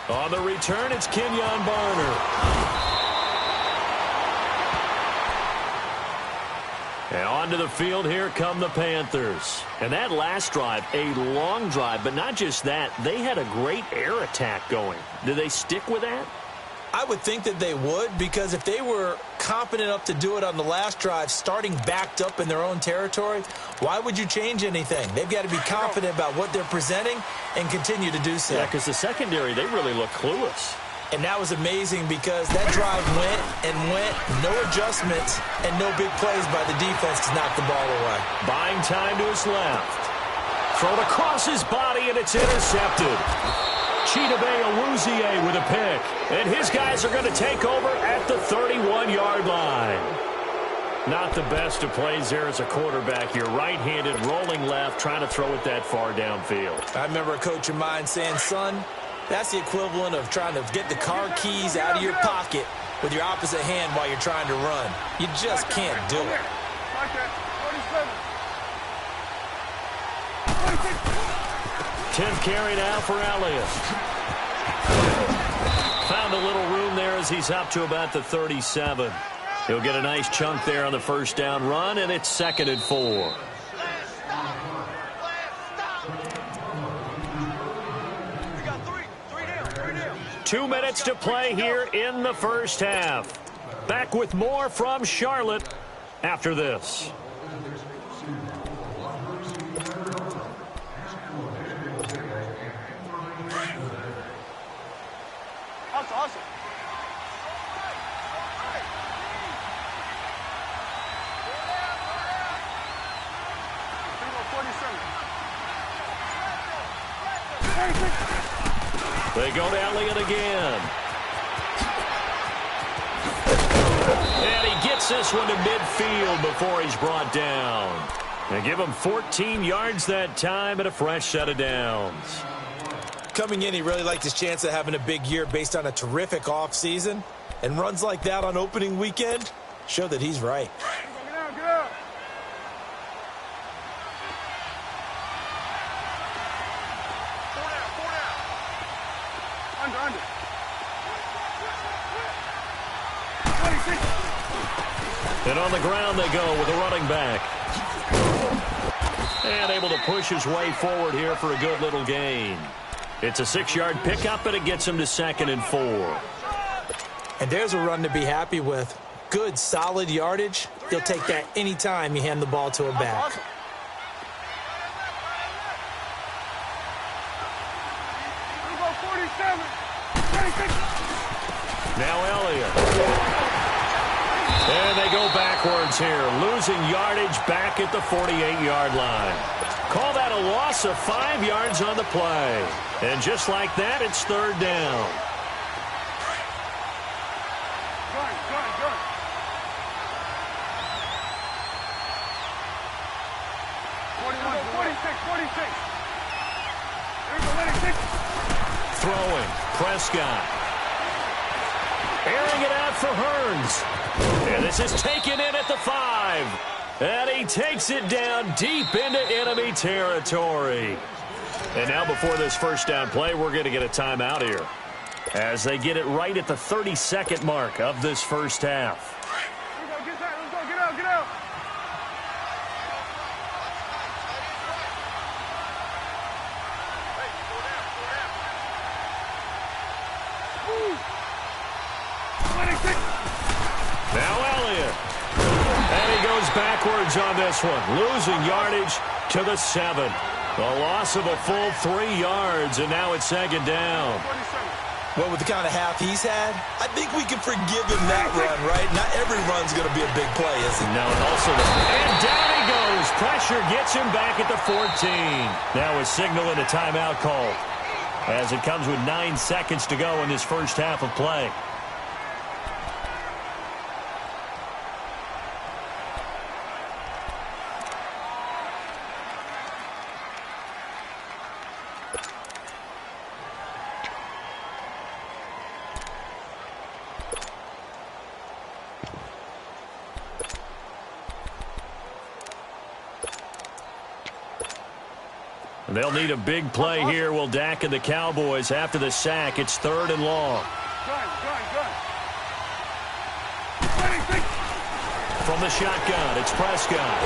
On the return, it's Kenyon Barner. And onto the field, here come the Panthers. And that last drive, a long drive, but not just that, they had a great air attack going. Do they stick with that? I would think that they would, because if they were confident enough to do it on the last drive, starting backed up in their own territory, why would you change anything? They've got to be confident about what they're presenting and continue to do so. Yeah, because the secondary, they really look clueless. And that was amazing because that drive went and went, no adjustments, and no big plays by the defense to knock the ball away. Buying time to his left. Thrown across his body, and it's intercepted. Chidobe Awuzie with a pick. And his guys are going to take over at the 31-yard line. Not the best of plays there as a quarterback. You're right-handed, rolling left, trying to throw it that far downfield. I remember a coach of mine saying, son, that's the equivalent of trying to get the car keys out of your pocket with your opposite hand while you're trying to run. You just can't do it. 10th carry now for Elliott. Found a little room there as he's up to about the 37. He'll get a nice chunk there on the first down run, and it's 2nd and 4. We got three down. 2 minutes to play here in the first half. Back with more from Charlotte after this. Awesome. They go to Elliott again. And he gets this one to midfield before he's brought down. And give him 14 yards that time and a fresh set of downs. Coming in, he really liked his chance of having a big year based on a terrific offseason. And runs like that on opening weekend show that he's right. Get out. Four down. Under. 26. And on the ground they go with a running back. And able to push his way forward here for a good little gain. It's a 6-yard pickup, and it gets him to 2nd and 4. And there's a run to be happy with. Good, solid yardage. He'll take that anytime you hand the ball to a back. Awesome. We go 47. 26. Now Elliott. And they go backwards here, losing yardage back at the 48-yard line. Call that a loss of 5 yards on the play. And just like that, it's 3rd down. Good. 46. There's a 6. Throwing, Prescott. Airing it out for Hearns. And this is taken in at the 5. And he takes it down deep into enemy territory. And now before this first down play, we're going to get a timeout here as they get it right at the 32nd mark of this first half. Let's go. Get out. Now Elliott. And he goes backwards on this one, losing yardage to the 7. A loss of a full 3 yards, and now it's 2nd down. Well, with the kind of half he's had, I think we can forgive him that run, right? Not every run's going to be a big play, is it? No, and also, and down he goes. Pressure gets him back at the 14. Now a signal and a timeout call as it comes with 9 seconds to go in this first half of play. They'll need a big play here. Will Dak and the Cowboys after the sack. It's 3rd and long. From the shotgun, it's Prescott.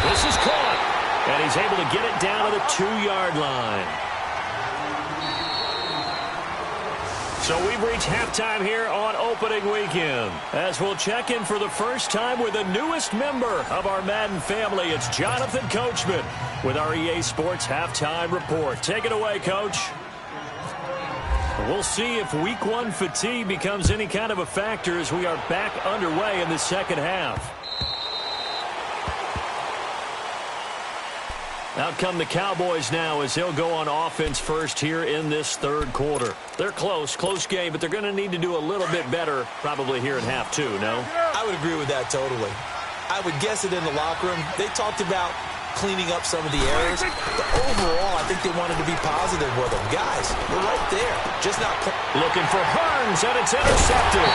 This is caught, and he's able to get it down to the 2-yard line. So we've reached halftime here on opening weekend. As we'll check in for the first time with the newest member of our Madden family, it's Jonathan Coachman with our EA Sports Halftime Report. Take it away, Coach. we'll see if week one fatigue becomes any kind of a factor as we are back underway in the second half. Out come the Cowboys now as they'll go on offense first here in this third quarter. They're close game, but they're going to need to do a little bit better probably here in half two, no? I would agree with that totally. I would guess it in the locker room. They talked about cleaning up some of the errors, but overall, I think they wanted to be positive with them. Guys, we're right there. Just not looking for Hearns, and it's intercepted.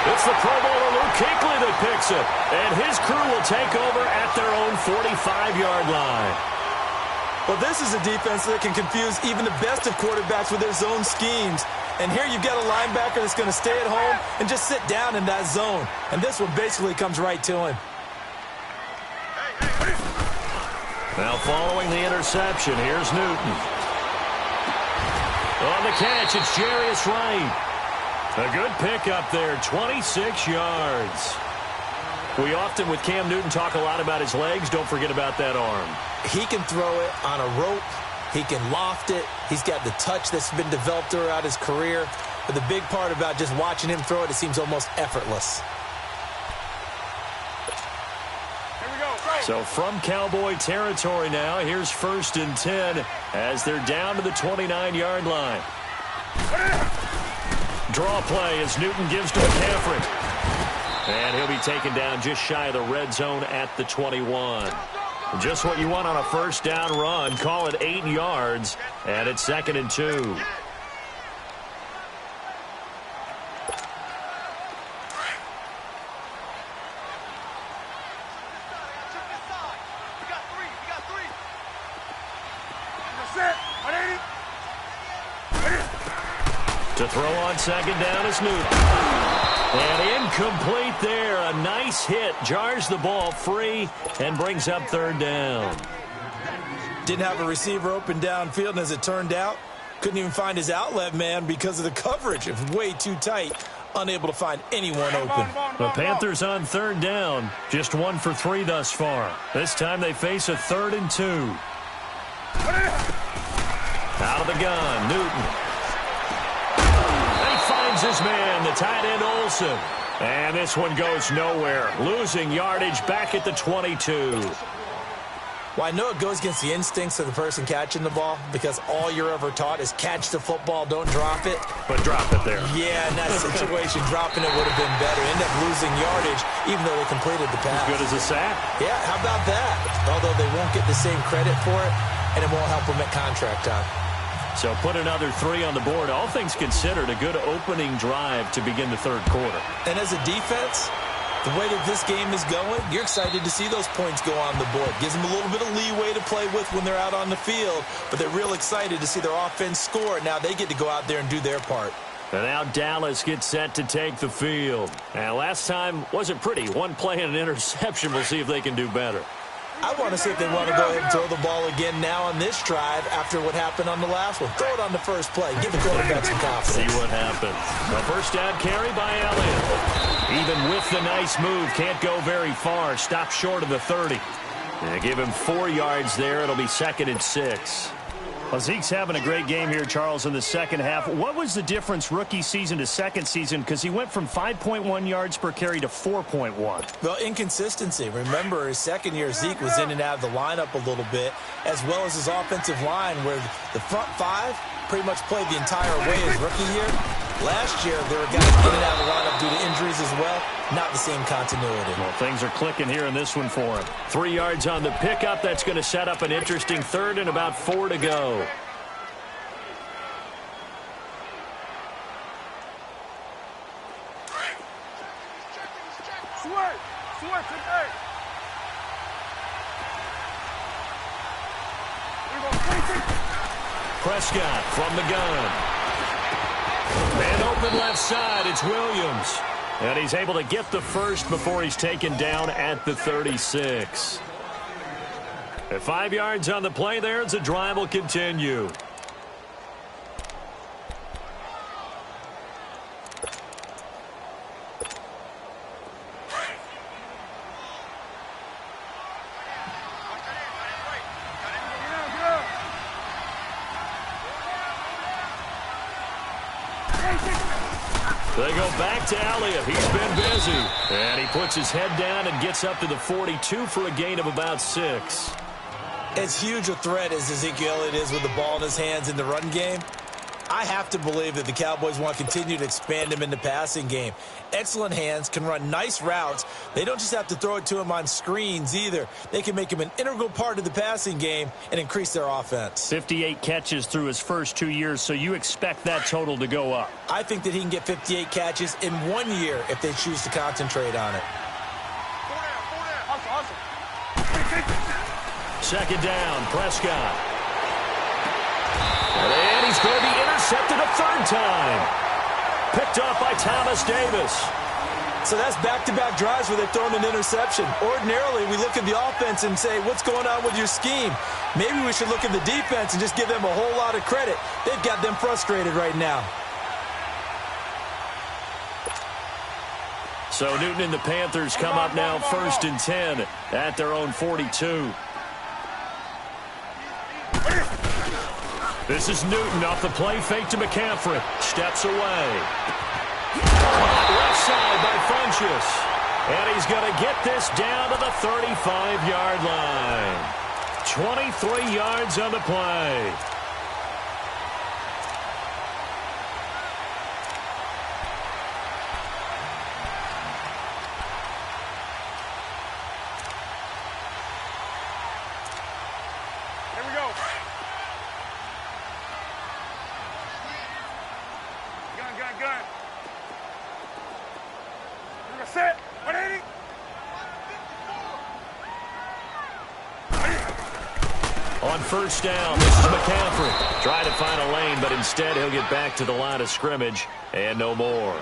It's the Pro Bowler Luke Kuechly that picks it, and his crew will take over at their own 45-yard line. Well, this is a defense that can confuse even the best of quarterbacks with their zone schemes. And here you've got a linebacker that's going to stay at home and just sit down in that zone. And this one basically comes right to him. Now following the interception, here's Newton. On the catch, it's Jarius Wright. A good pickup there, 26 yards. We often, with Cam Newton, talk a lot about his legs. Don't forget about that arm. He can throw it on a rope. He can loft it. He's got the touch that's been developed throughout his career. But the big part about just watching him throw it, it seems almost effortless. So from Cowboy territory now, here's 1st and 10 as they're down to the 29-yard line. Draw play as Newton gives to McCaffrey. And he'll be taken down just shy of the red zone at the 21. Just what you want on a first down run. Call it 8 yards, and it's 2nd and 2. To throw on 2nd down is Newton. And incomplete there. A nice hit. Jars the ball free and brings up 3rd down. Didn't have a receiver open downfield, and as it turned out, couldn't even find his outlet man because of the coverage. It was way too tight. Unable to find anyone open. The Panthers on 3rd down. Just 1 for 3 thus far. This time they face a 3rd and 2. Out of the gun, Newton. Finds his man, the tight end Olsen. And this one goes nowhere. Losing yardage back at the 22. Well, I know it goes against the instincts of the person catching the ball because all you're ever taught is catch the football, don't drop it. But drop it there. Yeah, in that situation, dropping it would have been better. End up losing yardage even though they completed the pass. As good as a sack? Yeah, how about that? Although they won't get the same credit for it, and it won't help them at contract time. So put another 3 on the board. All things considered, a good opening drive to begin the 3rd quarter. And as a defense, the way that this game is going, you're excited to see those points go on the board. Gives them a little bit of leeway to play with when they're out on the field, but they're real excited to see their offense score. Now they get to go out there and do their part. And now Dallas gets set to take the field. And last time wasn't pretty. 1 play and an interception. We'll see if they can do better. I want to see if they want to go ahead and throw the ball again now on this drive after what happened on the last one. Throw it on the first play. Give the quarterback some confidence. See what happens. The first down carry by Elliott. Even with the nice move, can't go very far. Stop short of the 30. And give him 4 yards there. It'll be 2nd and 6. Well, Zeke's having a great game here, Charles, in the second half. What was the difference rookie season to second season? Because he went from 5.1 yards per carry to 4.1. Well, inconsistency. Remember, his second year, Zeke was in and out of the lineup a little bit, as well as his offensive line, where the front 5 pretty much played the entire way his rookie year. Last year, there were guys in and out of the lineup due to injuries as well. Not the same continuity. Well, things are clicking here in this one for him. 3 yards on the pickup. That's going to set up an interesting 3rd and about 4 to go. Sweat today. Prescott from the gun. And open left side, it's Williams. And he's able to get the first before he's taken down at the 36. At 5 yards on the play there, the drive will continue. They go back to Elliott. He's been busy. And he puts his head down and gets up to the 42 for a gain of about 6. As huge a threat as Ezekiel Elliott is with the ball in his hands in the run game, I have to believe that the Cowboys want to continue to expand him in the passing game. Excellent hands, can run nice routes. They don't just have to throw it to him on screens either. They can make him an integral part of the passing game and increase their offense. 58 catches through his first 2 years, so you expect that total to go up. I think that he can get 58 catches in 1 year if they choose to concentrate on it. Second down, Prescott. And he's going to be intercepted a third time. Picked off by Thomas Davis. So that's back-to-back drives where they've thrown an interception. Ordinarily, we look at the offense and say, what's going on with your scheme? Maybe we should look at the defense and just give them a whole lot of credit. They've got them frustrated right now. So Newton and the Panthers come up now 1st and 10 at their own 42. This is Newton off the play fake to McCaffrey. Steps away. Left side by Funchess. And he's going to get this down to the 35-yard line. 23 yards on the play. Here we go. Gun. We're set. 180. On first down, this is McCaffrey. Trying to find a lane, but instead he'll get back to the line of scrimmage and no more.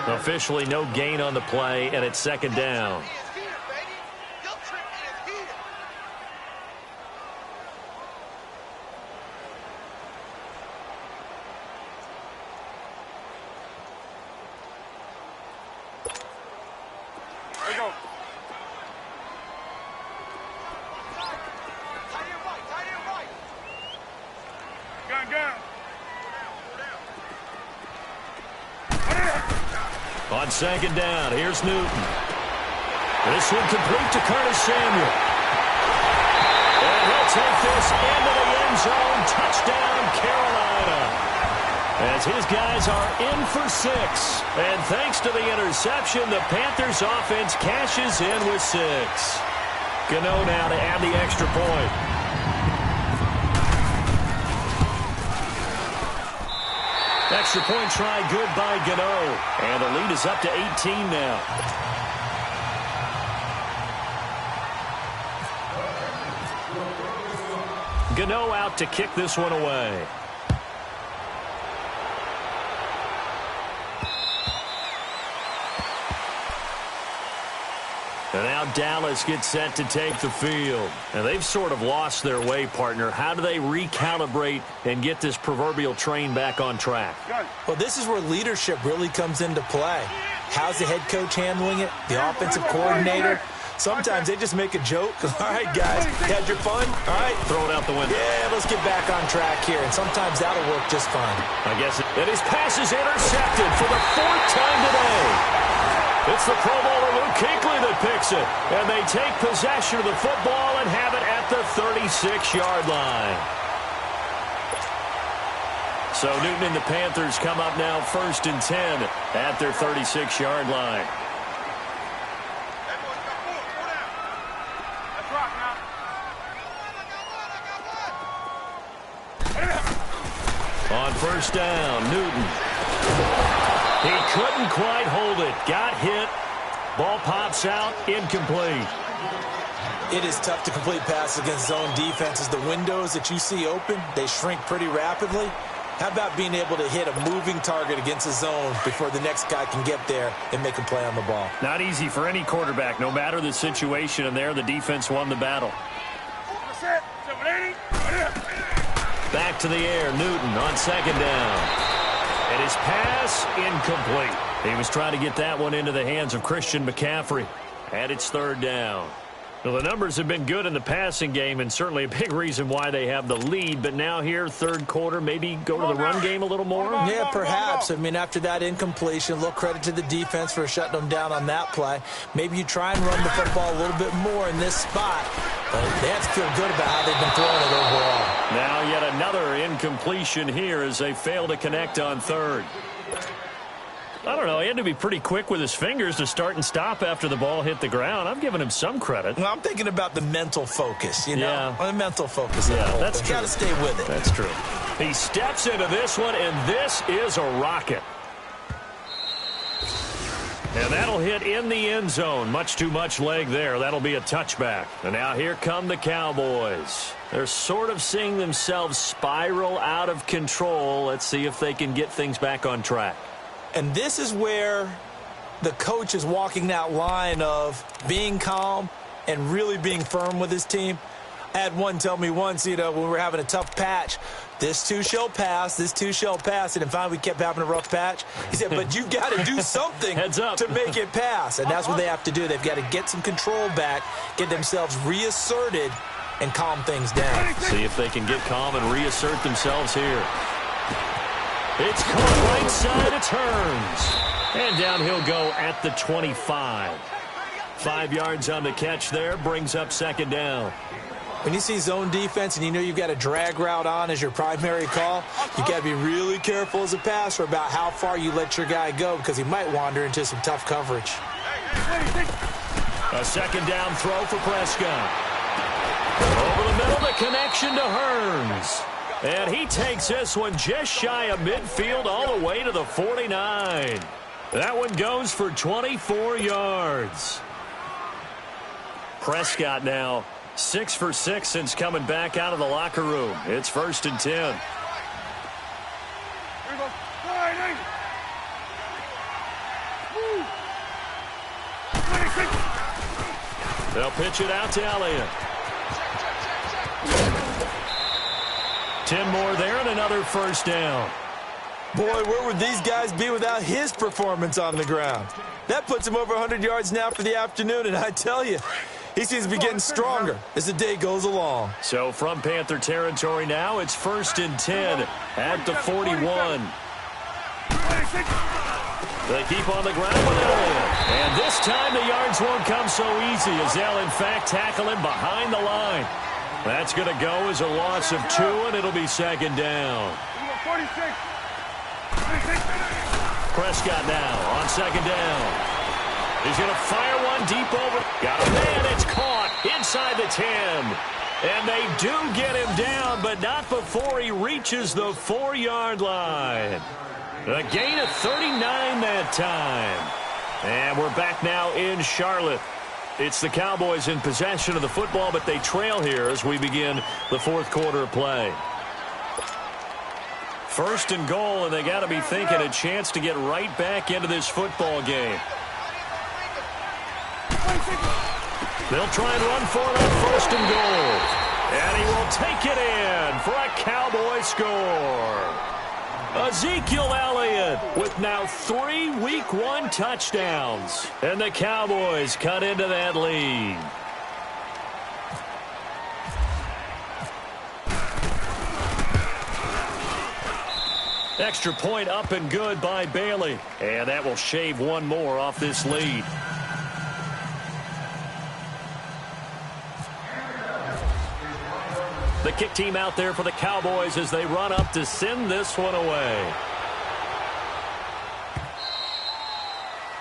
Officially no gain on the play, and it's second down. On second down, here's Newton. This one complete to Curtis Samuel. And he'll take this into the end zone. Touchdown, Carolina. As his guys are in for 6. And thanks to the interception, the Panthers offense cashes in with 6. Gano now to add the extra point. Extra point try good by Gano. And the lead is up to 18 now. Gano out to kick this one away. And now Dallas gets set to take the field. And they've sort of lost their way, partner. How do they recalibrate and get this proverbial train back on track? Well, this is where leadership really comes into play. How's the head coach handling it? The offensive coordinator? Sometimes they just make a joke. All right, guys, you had your fun? All right. Throw it out the window. Yeah, let's get back on track here. And sometimes that'll work just fine. I guess it. And his pass is intercepted for the 4th time today. It's the Pro Bowler Luke Kuechly that picks it. And they take possession of the football and have it at the 36-yard line. So Newton and the Panthers come up now 1st and 10 at their 36-yard line. On first down, Newton. He couldn't quite hold it. Got hit. Ball pops out. Incomplete. It is tough to complete passes against zone defenses. The windows that you see open, they shrink pretty rapidly. How about being able to hit a moving target against a zone before the next guy can get there and make a play on the ball? Not easy for any quarterback, no matter the situation, and there the defense won the battle. Back to the air, Newton on second down. And his pass, incomplete. He was trying to get that one into the hands of Christian McCaffrey. And it's 3rd down. Well, the numbers have been good in the passing game, and certainly a big reason why they have the lead. But now here, third quarter, maybe go to the run game a little more? Yeah, perhaps. I mean, after that incompletion, a little credit to the defense for shutting them down on that play. Maybe you try and run the football a little bit more in this spot. But they have to feel good about how they've been throwing it overall. Now yet another incompletion here as they fail to connect on third. I don't know. He had to be pretty quick with his fingers to start and stop after the ball hit the ground. I'm giving him some credit. Well, I'm thinking about the mental focus, you know? Yeah. The mental focus. Yeah, that's true. You got to stay with it. That's true. He steps into this one, and this is a rocket. And that'll hit in the end zone. Much too much leg there. That'll be a touchback. And now here come the Cowboys. They're sort of seeing themselves spiral out of control. Let's see if they can get things back on track. And this is where the coach is walking that line of being calm and really being firm with his team. I had one tell me once, you know, when we were having a tough patch, this too shall pass, this too shall pass. And then finally we kept having a rough patch. He said, but you've got to do something Heads up. to make it pass. And that's what they have to do. They've got to get some control back, get themselves reasserted, and calm things down. See if they can get calm and reassert themselves here. It's caught right side, it turns. And down he'll go at the 25. 5 yards on the catch there, brings up second down. When you see zone defense and you know you've got a drag route on as your primary call, you got to be really careful as a passer about how far you let your guy go because he might wander into some tough coverage. A second down throw for Prescott. Over the middle, the connection to Hearns. And he takes this one just shy of midfield all the way to the 49. That one goes for 24 yards. Prescott now 6 for 6 since coming back out of the locker room. It's 1st and 10. They'll pitch it out to Elliott. 10 more there and another first down. Boy, where would these guys be without his performance on the ground? That puts him over 100 yards now for the afternoon, and I tell you, he seems to be getting stronger as the day goes along. So from Panther territory now, it's 1st and 10 at the 41. They keep on the ground with Elliott. And this time the yards won't come so easy as they'll, in fact, tackle him behind the line. That's going to go as a loss of 2, and it'll be second down. Prescott now on second down. He's going to fire one deep over. Got a man. It's caught inside the 10. And they do get him down, but not before he reaches the 4-yard line. A gain of 39 that time. And we're back now in Charlotte. It's the Cowboys in possession of the football, but they trail here as we begin the fourth quarter of play. 1st and goal, and they got to be thinking a chance to get right back into this football game. They'll try and run for that 1st and goal. And he will take it in for a Cowboy score. Ezekiel Elliott with now 3 Week 1 touchdowns. And the Cowboys cut into that lead. Extra point up and good by Bailey. And that will shave one more off this lead. The kick team out there for the Cowboys as they run up to send this one away.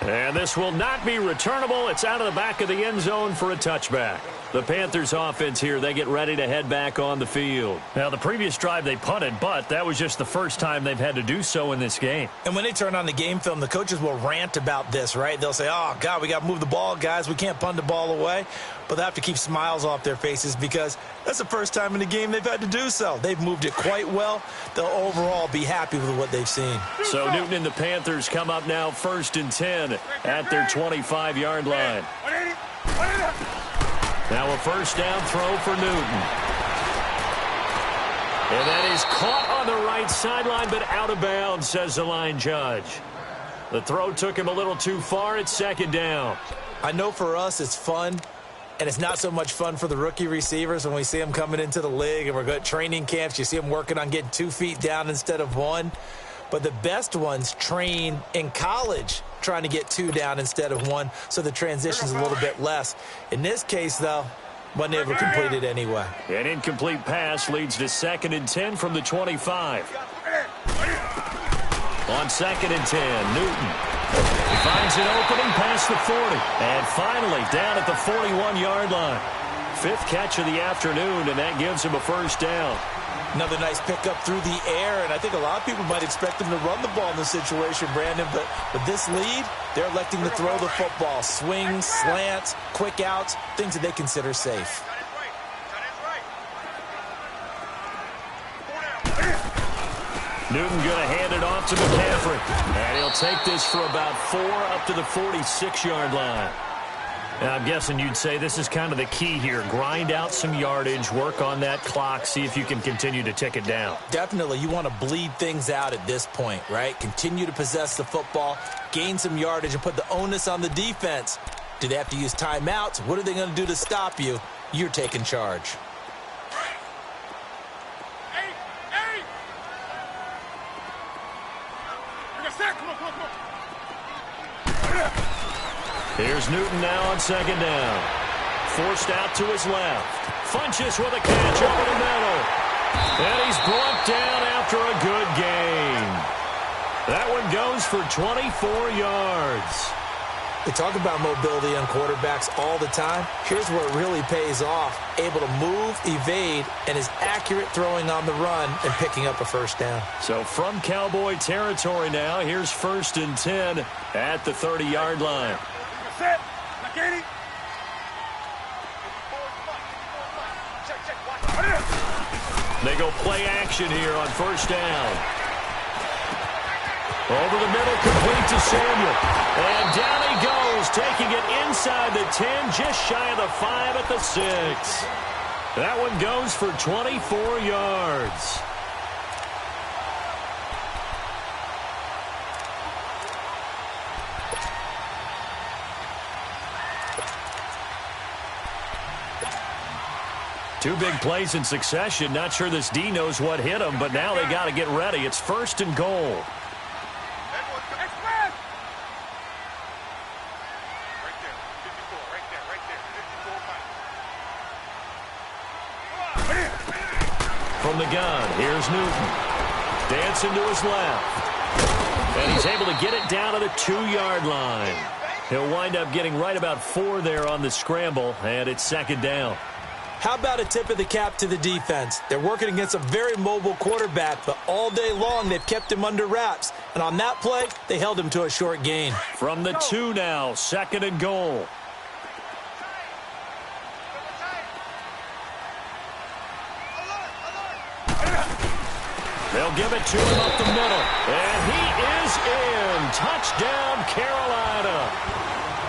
And this will not be returnable. It's out of the back of the end zone for a touchback. The Panthers offense here, they get ready to head back on the field. Now, the previous drive they punted, but that was just the first time they've had to do so in this game. And when they turn on the game film, the coaches will rant about this, right? They'll say, oh, God, we got to move the ball, guys. We can't punt the ball away. But they have to keep smiles off their faces because that's the first time in the game they've had to do so. They've moved it quite well. They'll overall be happy with what they've seen. So Newton and the Panthers come up now 1st and 10 at their 25-yard line. Now a first down throw for Newton. And that is caught on the right sideline, but out of bounds, says the line judge. The throw took him a little too far. It's second down. I know for us it's fun And it's not so much fun for the rookie receivers when we see them coming into the league and we're going to training camps. You see them working on getting 2 feet down instead of 1. But the best ones train in college trying to get 2 down instead of 1, so the transition's a little bit less. In this case, though, wasn't able to complete it anyway. An incomplete pass leads to 2nd and 10 from the 25. On 2nd and 10, Newton. He finds an opening past the 40. And finally, down at the 41-yard line. 5th catch of the afternoon, and that gives him a first down. Another nice pickup through the air, and I think a lot of people might expect him to run the ball in this situation, Brandon, but with this lead, they're electing to throw the football. Swings, slants, quick outs, things that they consider safe. Newton going to hand it off to McCaffrey. And he'll take this for about 4 up to the 46-yard line. And I'm guessing you'd say this is kind of the key here. Grind out some yardage, work on that clock, see if you can continue to tick it down. Definitely. You want to bleed things out at this point, right? Continue to possess the football, gain some yardage, and put the onus on the defense. Do they have to use timeouts? What are they going to do to stop you? You're taking charge. Here's Newton now on 2nd down. Forced out to his left. Funches with a catch over the middle. And he's brought down after a good gain. That one goes for 24 yards. They talk about mobility on quarterbacks all the time. Here's where it really pays off. Able to move, evade, and is accurate throwing on the run and picking up a first down. So from Cowboy territory now, here's 1st and 10 at the 30-yard line. Set. McKinney. They go play action here on 1st down. Over the middle, complete to Samuel. And down he goes, taking it inside the 10, just shy of the 5 at the 6. That one goes for 24 yards. Two big plays in succession. Not sure this D knows what hit him, but now they got to get ready. It's 1st and goal. From the gun, here's Newton. Dancing to his left. And he's able to get it down to the 2-yard line. He'll wind up getting right about 4 there on the scramble, and it's 2nd down. How about a tip of the cap to the defense? They're working against a very mobile quarterback, but all day long they've kept him under wraps. And on that play, they held him to a short gain. From the 2 now, 2nd and goal. They'll give it to him up the middle. And he is in. Touchdown, Carolina.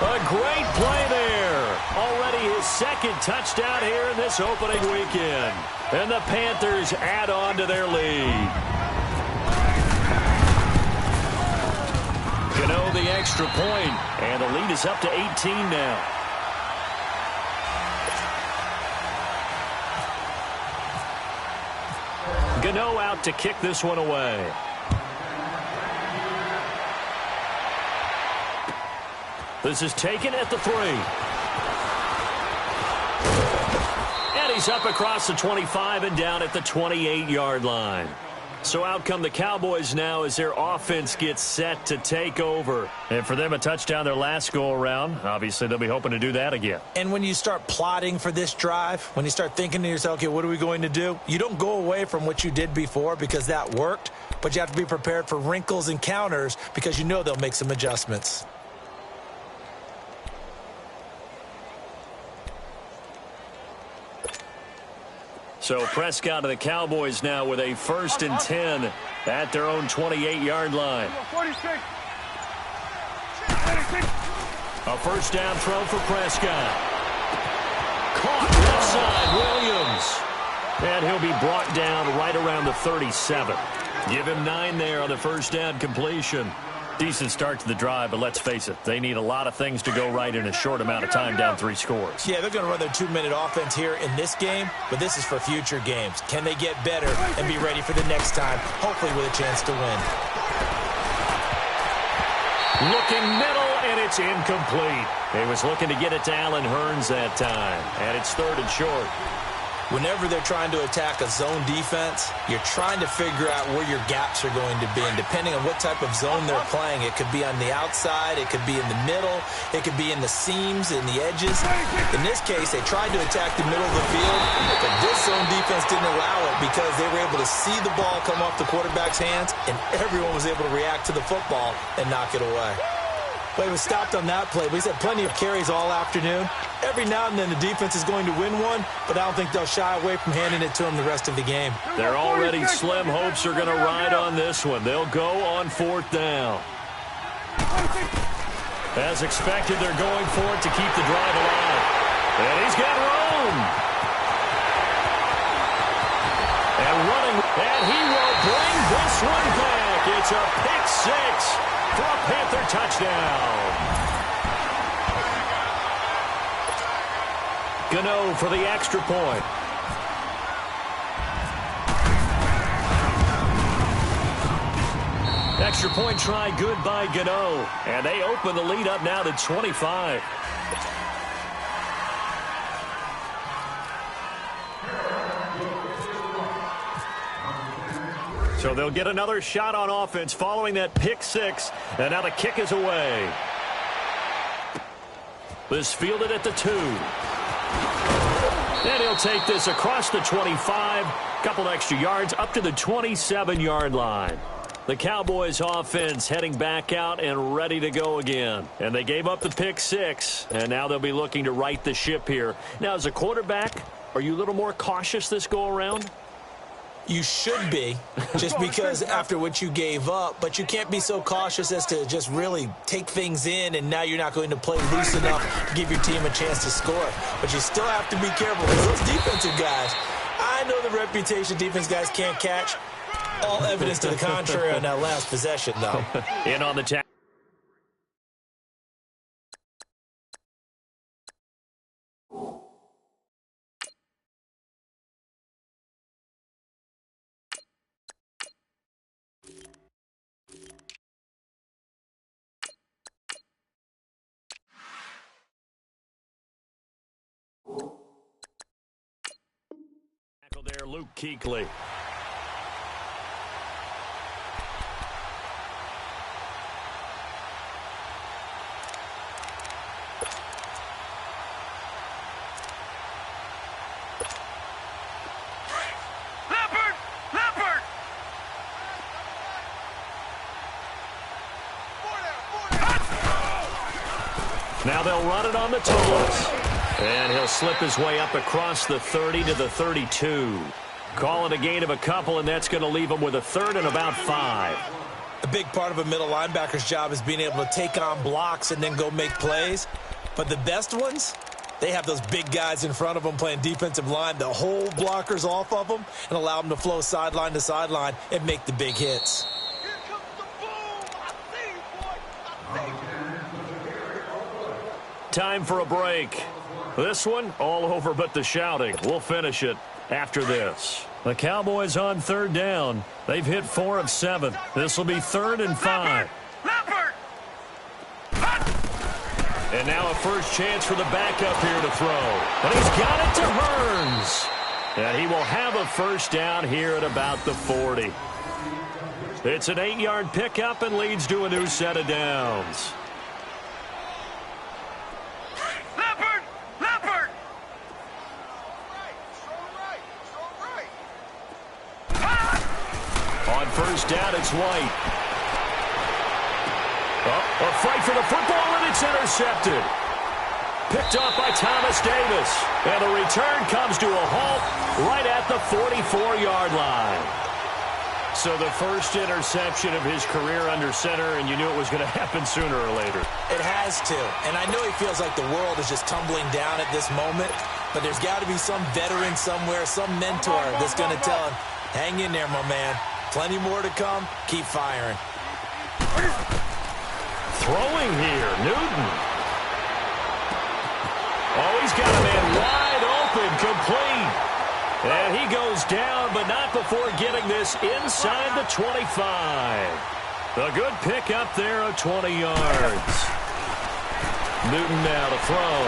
A great play there. Already his 2nd touchdown here in this opening weekend. And the Panthers add on to their lead. Gano the extra point, and the lead is up to 18 now. Gano out to kick this one away. This is taken at the 3. And he's up across the 25 and down at the 28-yard line. So out come the Cowboys now as their offense gets set to take over. And for them, a touchdown their last go-around. Obviously, they'll be hoping to do that again. And when you start plotting for this drive, when you start thinking to yourself, okay, what are we going to do? You don't go away from what you did before because that worked, but you have to be prepared for wrinkles and counters because you know they'll make some adjustments. So Prescott of the Cowboys now with a 1st and 10 at their own 28-yard line. 46. A first down throw for Prescott. Caught left side, Williams. And he'll be brought down right around the 37. Give him 9 there on the first down completion. Decent start to the drive, but let's face it, they need a lot of things to go right in a short amount of time, down 3 scores. Yeah, they're going to run their 2-minute offense here in this game, but this is for future games. Can they get better and be ready for the next time, hopefully with a chance to win? Looking middle, and it's incomplete. He was looking to get it to Allen Hurns that time, and it's 3rd and short. Whenever they're trying to attack a zone defense, you're trying to figure out where your gaps are going to be. And depending on what type of zone they're playing, it could be on the outside, it could be in the middle, it could be in the seams, in the edges. In this case, they tried to attack the middle of the field, but this zone defense didn't allow it because they were able to see the ball come off the quarterback's hands, and everyone was able to react to the football and knock it away. But he was stopped on that play, but he's had plenty of carries all afternoon. Every now and then the defense is going to win one, but I don't think they'll shy away from handing it to him the rest of the game. Their already slim hopes are going to ride on this one. They'll go on 4th down. As expected, they're going for it to keep the drive alive. And he's got room. And running, and he will bring this one back. It's a pick 6 for a Panther touchdown. Gano for the extra point. Extra point try good by Gano. And they open the lead up now to 25. So they'll get another shot on offense following that pick 6. And now the kick is away. This fielded at the 2. And he'll take this across the 25. Couple extra yards up to the 27-yard line. The Cowboys offense heading back out and ready to go again. And they gave up the pick 6. And now they'll be looking to right the ship here. Now, as a quarterback, are you a little more cautious this go-around? You should be, just because after what you gave up, but you can't be so cautious as to just really take things in, and now you're not going to play loose enough to give your team a chance to score. But you still have to be careful because those defensive guys, I know the reputation defense guys can't catch. All evidence to the contrary on that last possession, though. In on the tackle. There, Luke Kuechly. Now they'll run it on the toes. And he'll slip his way up across the 30 to the 32. Call it a gain of a couple, and that's going to leave him with a 3rd and about 5. A big part of a middle linebacker's job is being able to take on blocks and then go make plays. But the best ones, they have those big guys in front of them playing defensive line to hold blockers off of them and allow them to flow sideline to sideline and make the big hits. Time for a break. This one, all over but the shouting. We'll finish it after this. The Cowboys on 3rd down. They've hit 4 of 7. This will be 3rd and 5. And now a first chance for the backup here to throw. And he's got it to Hurns. And he will have a first down here at about the 40. It's an 8-yard pickup and leads to a new set of downs. On first down, it's White. A fight for the football, and it's intercepted. Picked up by Thomas Davis. And the return comes to a halt right at the 44-yard line. So the first interception of his career under center, and you knew it was going to happen sooner or later. It has to. And I know he feels like the world is just tumbling down at this moment, but there's got to be some veteran somewhere, some mentor that's going to tell him, hang in there, my man. Plenty more to come. Keep firing. Throwing here, Newton. Oh, he's got a man wide open, complete. And he goes down, but not before getting this inside the 25. A good pick up there of 20 yards. Newton now to throw.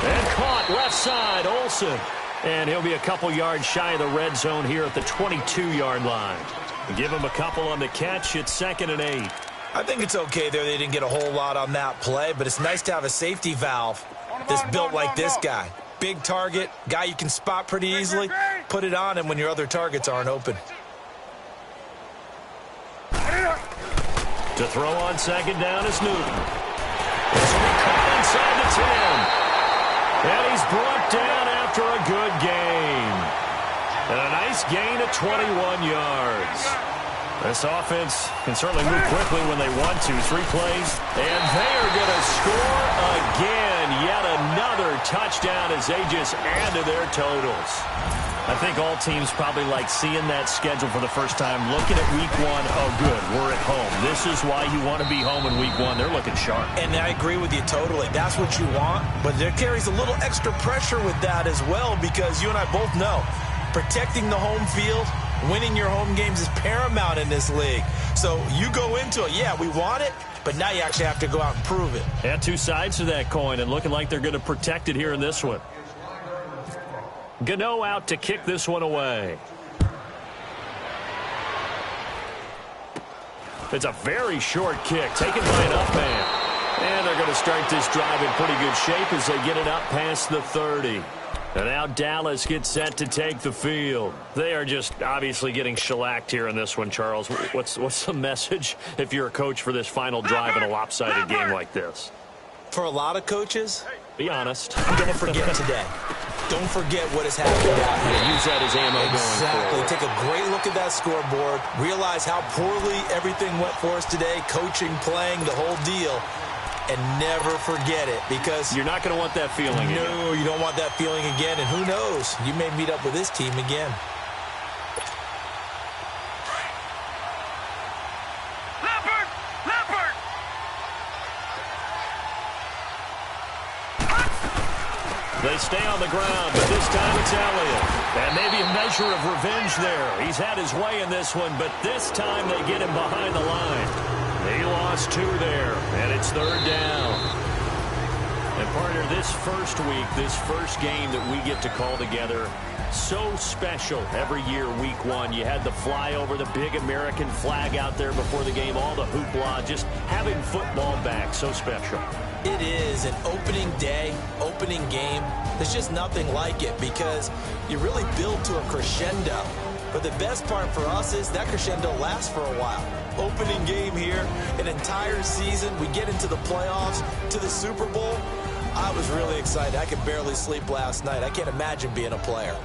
And caught left side, Olsen. And he'll be a couple yards shy of the red zone here at the 22-yard line. Give him a couple on the catch. It's 2nd and 8. I think it's okay there. They didn't get a whole lot on that play, but it's nice to have a safety valve that's built like this guy. Big target, guy you can spot pretty easily. Put it on him when your other targets aren't open. To throw on 2nd down is Newton. This will be caught inside the 10. And he's brought down after a good gain. And a nice gain of 21 yards. This offense can certainly move quickly when they want to. 3 plays, and they are going to score again. Yet another touchdown as they just add to their totals. I think all teams probably like seeing that schedule for the first time, looking at week 1. Oh, good, we're at home. This is why you want to be home in week 1. They're looking sharp. And I agree with you totally. That's what you want, but there carries a little extra pressure with that as well, because you and I both know protecting the home field, winning your home games is paramount in this league. So you go into it, yeah, we want it, but now you actually have to go out and prove it. Yeah, 2 sides to that coin, and looking like they're going to protect it here in this one. Gano out to kick this one away. It's a very short kick, taken by an up man. And they're going to start this drive in pretty good shape as they get it up past the 30. And now Dallas gets set to take the field. They are just obviously getting shellacked here in this one, Charles. What's the message if you're a coach for this final drive in a lopsided game like this? For a lot of coaches, be honest. Don't forget today. Don't forget what has happened out here. Use that as ammo going forward. Take a great look at that scoreboard. Realize how poorly everything went for us today. Coaching, playing, the whole deal. And never forget it, because you're not going to want that feeling again. No, you don't want that feeling again. And who knows? You may meet up with this team again. They stay on the ground, but this time it's Elliott. And maybe a measure of revenge there. He's had his way in this one, but this time they get him behind the line. He lost 2 there, and it's 3rd down. And partner, this first week, this first game that we get to call together, so special every year, week 1. You had the flyover, the big American flag out there before the game, all the hoopla, just having football back, so special. It is an opening day, opening game. There's just nothing like it, because you really build to a crescendo. But the best part for us is that crescendo lasts for a while. Opening game here, an entire season. We get into the playoffs, to the Super Bowl. I was really excited. I could barely sleep last night. I can't imagine being a player.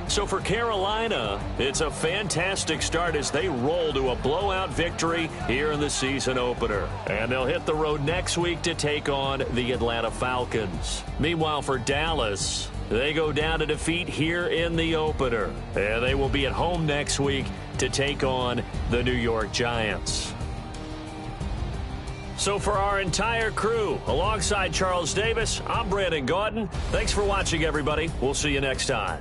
So for Carolina, it's a fantastic start as they roll to a blowout victory here in the season opener. And they'll hit the road next week to take on the Atlanta Falcons. Meanwhile, for Dallas, they go down to defeat here in the opener. And they will be at home next week to take on the New York Giants. So for our entire crew, alongside Charles Davis, I'm Brandon Gaudin. Thanks for watching, everybody. We'll see you next time.